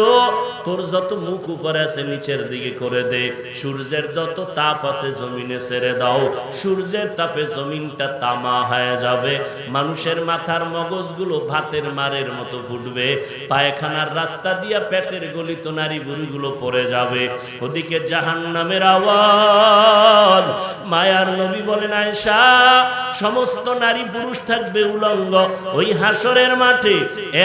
তোর যত মুখ উপরে আছে নিচের দিকে করে দে, সূর্যের যত তাপ আছে জমিনে ছেড়ে দাও। সূর্যের তাপে জমিনটা তামা হয়ে যাবে, মানুষের মাথার মগজগুলো ভাতের মারের মতো ফুটবে, পায়খানার রাস্তা দিয়া পেটের গলিত নারী বুড়িগুলো পড়ে যাবে। ওদিকে জাহান্নামের আওয়াজ। মায়ার নবী বলেন, আয়েশা, সমস্ত নারী পুরুষ থাকবে উলঙ্গ ওই হাসরের মাঠে।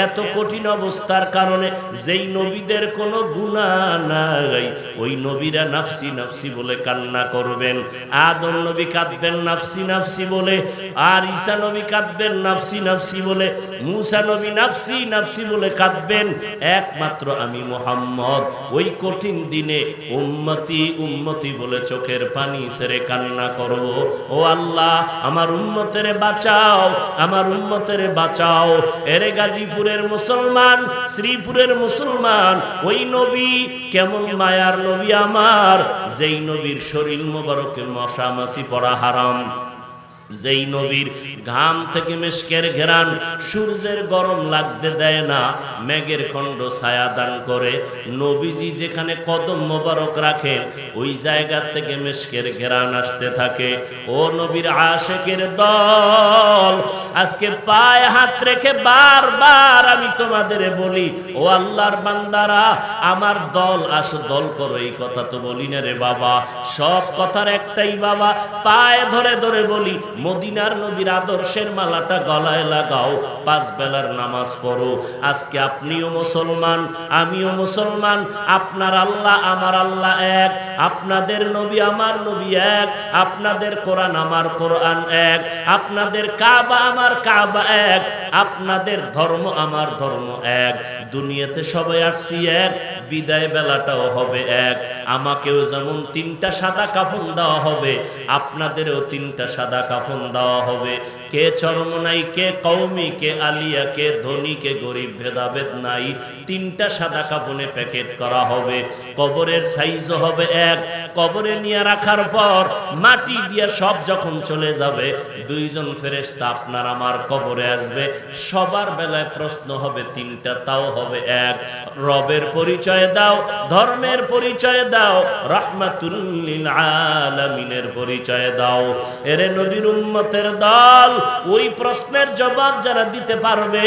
এত কঠিন অবস্থার কারণে যেই নবীদের কোনো গুনাহ নাই, ওই নবীরা নাফসি নাফসি বলে কান্না করবেন। আদম নবী কাঁদবেন নাফসি নাফসি বলে, আর ঈসা নবী কাঁদবেন নাফসি নাফসি বলে, মুসা নবী নাফসি নাফসি বলে কাঁদবেন। একমাত্র আমি মুহাম্মদ ওই কঠিন দিনে উম্মতি উম্মতি বলে চোখের পানি ছেড়ে কান্না করব। ও আল্লাহ, আমার উম্মতেরে বাঁচাও, আমার উম্মতেরে বাঁচাও। এরে গাজীপুরের মুসলমান, শ্রীপুরের মুসলমান, ওই নবী কেমন মায়ার নবী আমার, যেই নবীর শরীর মোবারকে মশা মাছি পড়া হারাম, যেই নবীর ঘাম থেকে মেশকের ঘেরান সূর্যের গরম লাগতে দেয় না, মেঘের খণ্ড ছায়া দান করে। নবীজি যেখানে কদম মোবারক রাখেন ওই জায়গা থেকে মেশকের ঘেরান আসতে থাকে। ও নবীর আশিকের দল, আজকে পায়ে হাত রেখে বারবার আমি তোমাদের বলি, ও আল্লাহর বান্দারা, আমার দল আসো, দল করো। এই কথা তো বলি না রে বাবা, সব কথার একটাই বাবা, পায়ে ধরে ধরে বলি, মদিনার নবীর আদর্শের মালাটা গলায় লাগাও, 5 বেলার নামাজ পড়ো। আজকে আপনিও মুসলমান, আমিও মুসলমান, আপনার আল্লাহ আমার আল্লাহ এক, আপনাদের নবী আমার নবী এক, আপনাদের কোরআন আমার কোরআন এক, আপনাদের কাবা আমার কাবা এক, আপনাদের ধর্ম আমার ধর্ম এক। দুনিয়াতে সবাই আসছি এক, বিদায় বেলাটাও হবে এক। আমাকেও যেমন 3টা সাদা কাফন দেওয়া হবে, আপনাদেরও 3টা সাদা কাফন দেওয়া হবে। কে চরমনাই, কে কওমি, কে আলিয়া, কে ধনী, কে গরিব ভেদাভেদ নাই। 3টা সাদা কাফনে প্যাকেট করা হবে। কবরের সাইজও হবে এক। কবরে নিয়ে রাখার পর মাটি দিয়ে সব যখন চলে যাবে, 2 জন ফেরেশতা আপনার আমার কবরে আসবে। সবার বেলায় প্রশ্ন হবে 3টা, তাও হবে এক। রবের পরিচয় দাও, ধর্মের পরিচয় দাও, রাহমাতুল লিল আলামিনের পরিচয় দাও। এরে নবীর উম্মতের দল, ওই প্রশ্নের জবাব যারা দিতে পারবে,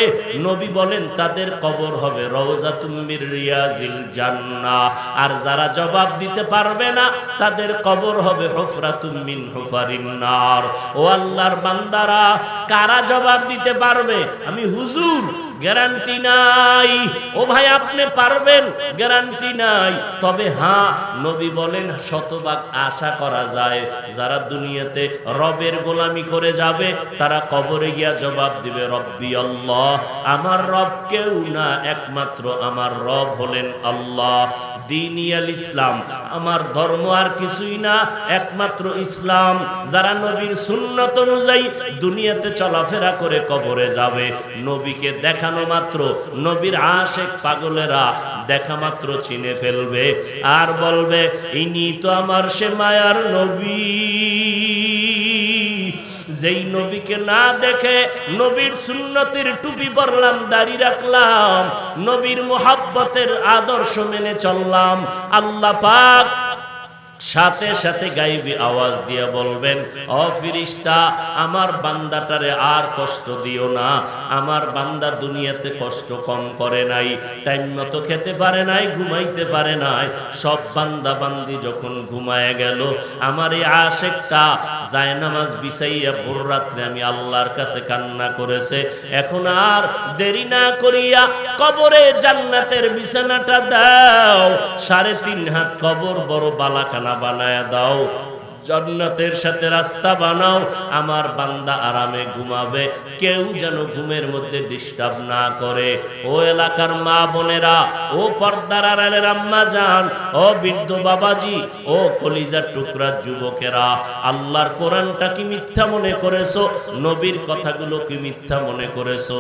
নবী বলেন তাদের কবর হবে রওজাতুম মির রিয়াজিল জান্নাহ। আর যারা জবাব দিতে পারবে না, তাদের কবর হবে হুফরাতুম মিন হুফারিন নার। ও আল্লাহর বান্দারা, কারা জবাব দিতে পারবে? আমি হুজুর গ্যারান্টি নাই। ও ভাই আপনি পারবেন, গ্যারান্টি নাই। তবে হ্যাঁ, নবী বলেন শতভাগ আশা করা যায় যারা দুনিয়াতে রবের গোলামি করে যাবে তারা কবরে গিয়া জবাব দিবে রব্বি আল্লাহ, আমার রব কেউ না, একমাত্র আমার রব হলেন আল্লাহ। দিনিয়াল ইসলাম, আমার ধর্ম আর কিছুই না, একমাত্র ইসলাম। যারা নবীর সুন্নত অনুযায়ী দুনিয়াতে চলাফেরা করে কবরে যাবে, নবীকে দেখানো মাত্র, নবীর আশেক পাগলেরা দেখা মাত্র চিনে ফেলবে আর বলবে ইনি তো আমার সে মায়ার নবী। যেই নবীকে না দেখে নবীর সুন্নতের টুপি পরলাম, দাড়ি রাখলাম, নবীর মুহাব্বতের আদর্শ মেনে চললাম, আল্লাহ পাক সাথে সাথে গাইবি আওয়াজ দিয়ে বলবেন ও ফেরেশতা, আমার বান্দাটারে আর কষ্ট দিও না। আমার বান্দা দুনিয়াতে কষ্ট কম করে নাই, টাইম মতো খেতে পারে নাই, ঘুমাইতে পারে নাই। সব বান্দা বান্দি যখন ঘুমায় গেল, আমার এই আশেকটা জায়নামাজ বিছাইয়া ভোর রাত্রে আমি আল্লাহর কাছে কান্না করেছে। এখন আর দেরি না করিয়া কবরে জান্নাতের বিছানাটা দাও, 3.5 হাত কবর বড় বালাখানা বানায়া দাও, জান্নাতের সাথে রাস্তা বানাও, আমার বান্দা আরামে ঘুমাবে, কেউ যেন ঘুমের মধ্যে ডিস্টার্ব না করে। ও এলাকার মা বোনেরা, ও পর্দার আড়ালের আম্মা জান, ও বৃদ্ধ বাবাজি, ও কলিজার টুকরা যুবকেরা, আল্লাহর কোরআনটা কি মিথ্যা মনে করেছো? নবীর কথাগুলো কি মিথ্যা মনে করেছো?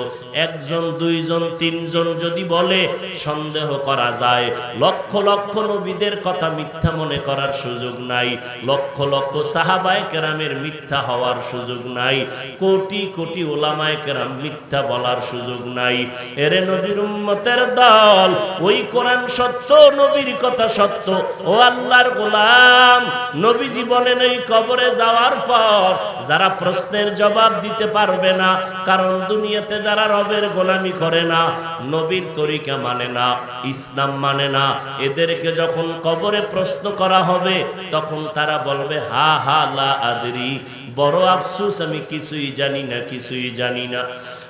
একজন, দুইজন, তিনজন যদি বলে সন্দেহ করা যায়। লক্ষ লক্ষ নবীদের কথা মিথ্যা মনে করার সুযোগ নাই, লক্ষ লক্ষ সাহাবায়ে কেরামের মিথ্যা হওয়ার সুযোগ নাই, কোটি কোটি উলামায়ে কেরাম মিথ্যা বলার সুযোগ নাই। এরে নবীর উম্মতের দল, ওই কোরআন সত্য, নবীর কথা সত্য। ও আল্লাহর গোলাম, নবীজি বলেন এই কবরে যাওয়ার পর যারা প্রশ্নের জবাব দিতে পারবে না, কারণ দুনিয়াতে যারা রবের গোলামি করে না, নবীর তরিকা মানে না, ইসলাম মানে না, এদেরকে যখন কবরে প্রশ্ন করা হবে তখন তারা বলবে হা হা লা আদরি, বড় আফসোস, আমি কিছুই জানি না, কিছুই জানি না।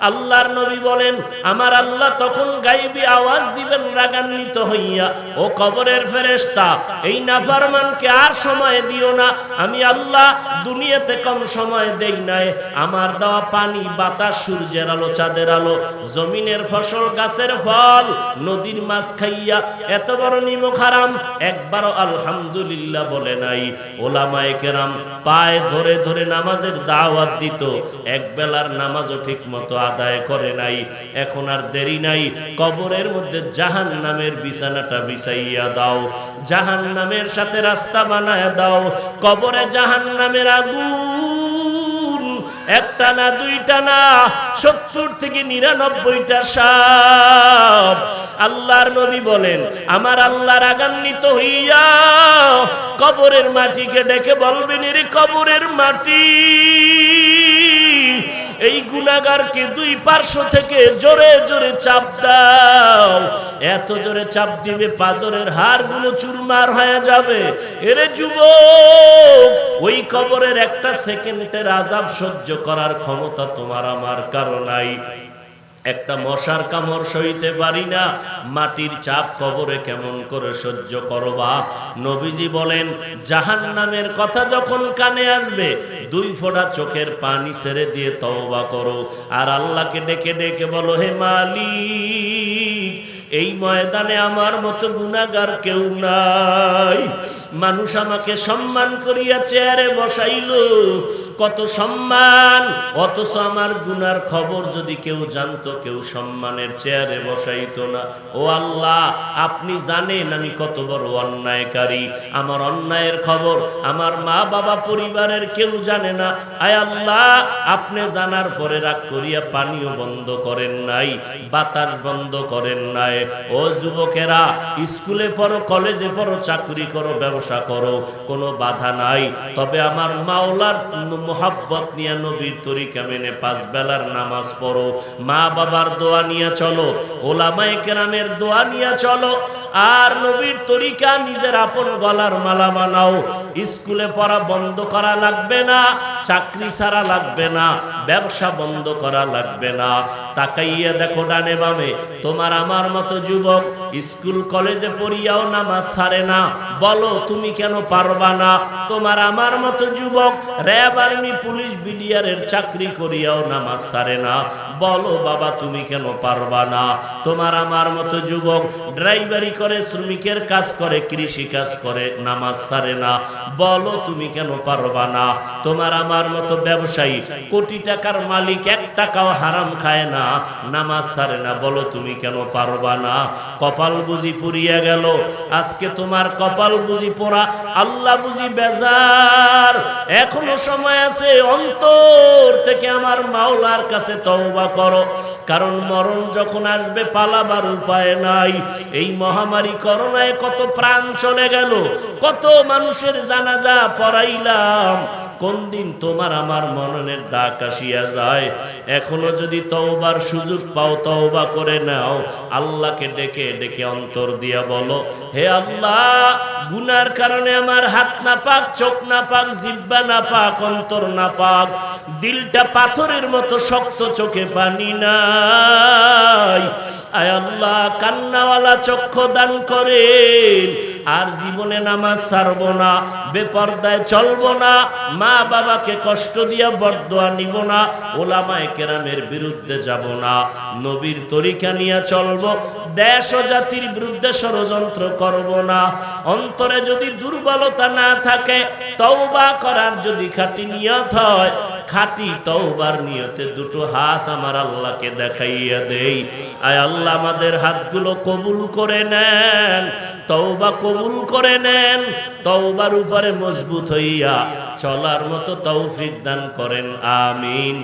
আল্লাহর নবী বলেন আমার আল্লাহ তখন গাইবি আওয়াজ দিবেন রাগান্বিত হইয়া, ও কবরের ফেরেশতা, এই নাফরমানকে আর সময় দিও না। আমি আল্লাহ দুনিয়াতে কম সময় দেই নাই, আমার দেওয়া পানি, বাতাস, সূর্যের আলো, চাঁদের আলো, জমিনের ফসল, গাছের ফল, নদীর মাছ খাইয়া এত বড় নিমক হারাম, একবারও আলহামদুলিল্লাহ বলে নাই। ওলামায়ে কেরাম পায়ে ধরে ধরে নামাজের দাওয়াত দিত, এক বেলার নামাজও ঠিক মতো আদায় করে নাই। এখন আর দেরি নাই, কবরের মধ্যে জাহান্নামের বিছানাটা বিছাইয়া দাও, জাহান্নামের সাথে রাস্তা বানায়া দাও। কবরে জাহান্নামের আগুন একটা না, দুইটা না, 70 থেকে 99টা সাপ। আল্লাহর নবী বলেন আমার আল্লাহ রাগান্বিত হইয়া কবরের মাটিকে ডেকে বলবেন এর কবরের মাটি, এই গুনাহগারকে দুই পার্শ্ব থেকে জোরে জোরে চাপ দাও। এত জোরে চাপ দিবে পাজরের হাড়গুলো চুরমার হয়ে যাবে। এরে যুবক, ওই কবরের একটা সেকেন্ডের আযাব সহ্য করার ক্ষমতা তোমার আমার কারো নাই। একটা মশার কামড় সইতে পারি না, মাটির চাপ কবরে কেমন করে সহ্য করবা? নবীজি বলেন জাহান্নামের কথা যখন কানে আসবে 2 ফোঁটা চোখের পানি ছেড়ে দিয়ে তওবা করো, আর আল্লাহকে ডেকে ডেকে বলো হে মালিক, এই ময়দানে আমার মতো গুনাহগার কেউ নাই। মানুষ আমাকে সম্মান করিয়া চেয়ারে বসাইলো, কত সম্মান, অথচ আমার গুনার খবর যদি কেউ জানতো, কেউ সম্মানের চেয়ারে বসাইতো না। ও আল্লাহ, আপনি জানেন আমি কত বড় অন্যায়কারী, আমার অন্যায়ের খবর আমার মা বাবা পরিবারের কেউ জানে না। আয় আল্লাহ, আপনি জানার পরে রাগ করিয়া পানিও বন্ধ করেন নাই, বাতাস বন্ধ করেন নাই। ও যুবকেরা, স্কুলে পড়ো, কলেজে পড়ো, চাকরি করো, ব্যবসা করো, কোনো বাধা নাই। তবে আমার মাওলার মোহাব্বত নিয়ে নবীর তরিকা মেনে 5 বেলার নামাজ পড়ো, মা বাবার দোয়া নিয়ে চলো, ওলামায়ে কেরামের দোয়া নিয়ে চলো। আর নবীর তরিকা নিজের আপন গলার মালা বানাও। স্কুলে পড়া বন্ধ করা লাগবে না, চাকরি ছাড়া লাগবে না, ব্যবসা বন্ধ করা লাগবে না। তাকাইয়া দেখো ডানে বামে, তোমার আমার মতো যুবক স্কুল কলেজে পড়িয়াও নামাজ ছাড়ে না, বলো তুমি কেন পারবা না? তোমার আমার মতো যুবক র্যাব, আর্মি, পুলিশ, বিডিআরের চাকরি করিয়াও নামাজ ছাড়ে না, বলো বাবা তুমি কেন পারবা না? তোমার আমার মতো যুবক ড্রাইভারি করে, শ্রমিকের কাজ করে, কৃষি কাজ করে, নামাজ ছাড়ে না, বলো তুমি কেন পারবা না? তোমার আমার মতো ব্যবসায়ী, কোটি টাকার মালিক, 1 টাকাও হারাম খায় না, নামাজ ছাড়ে না, বলো তুমি কেন পারবা না? কপাল বুঝি পুড়িয়া গেল, আজকে তোমার কপাল বুঝি পোড়া, আল্লাহ বুঝি বেজার। এখনো সময় আছে, অন্তর থেকে আমার মাওলার কাছে তওবা করো, কারণ মরণ যখন আসবে পালাবার উপায় নাই। এই মহামারী করোনায় কত প্রাণ চলে গেল, কত মানুষের জানাজা পড়াইলাম, কোন দিন তোমার আমার মরণের ডাক আসিয়া যায়। এখনো যদি তওবার সুযোগ পাও, তওবা করে নাও। আল্লাহকে ডেকে ডেকে অন্তর দিয়া বলো, হে আল্লাহ, গুনার কারণে আমার হাত না পাক, চোখ না পাক, জিহ্বা না পাক, অন্তর না পাক, দিলটা পাথরের মতো শক্ত, চোখে পানি নাই। আয় আল্লাহ, কান্নাওয়ালা চক্ষু দান করেন। আর জীবনে নামাজ ছাড়বো না, বেপরদায় চলবো না, মা বাবাকে কষ্ট দিয়া বরদোয়া নিব না, ওলামায়ে কেরামের বিরুদ্ধে যাব না, নবীর তরিকা নিয়ে চলবো, দেশ ও জাতির বিরুদ্ধে ষড়যন্ত্র করব না। অন্তরে যদি দুর্বলতা না থাকে, তওবা করার যদি খাঁটি নিয়ত হয়, খাঁটি তওবার নিয়তে দুটো হাত আমার আল্লাহকে দেখাইয়া দেই। আয় আল্লাহ, আমাদের হাতগুলো কবুল করে নেন, তওবা কবুল করে নেন, তওবার উপরে মজবুত হইয়া চলার মতো তৌফিক দান করেন, আমিন।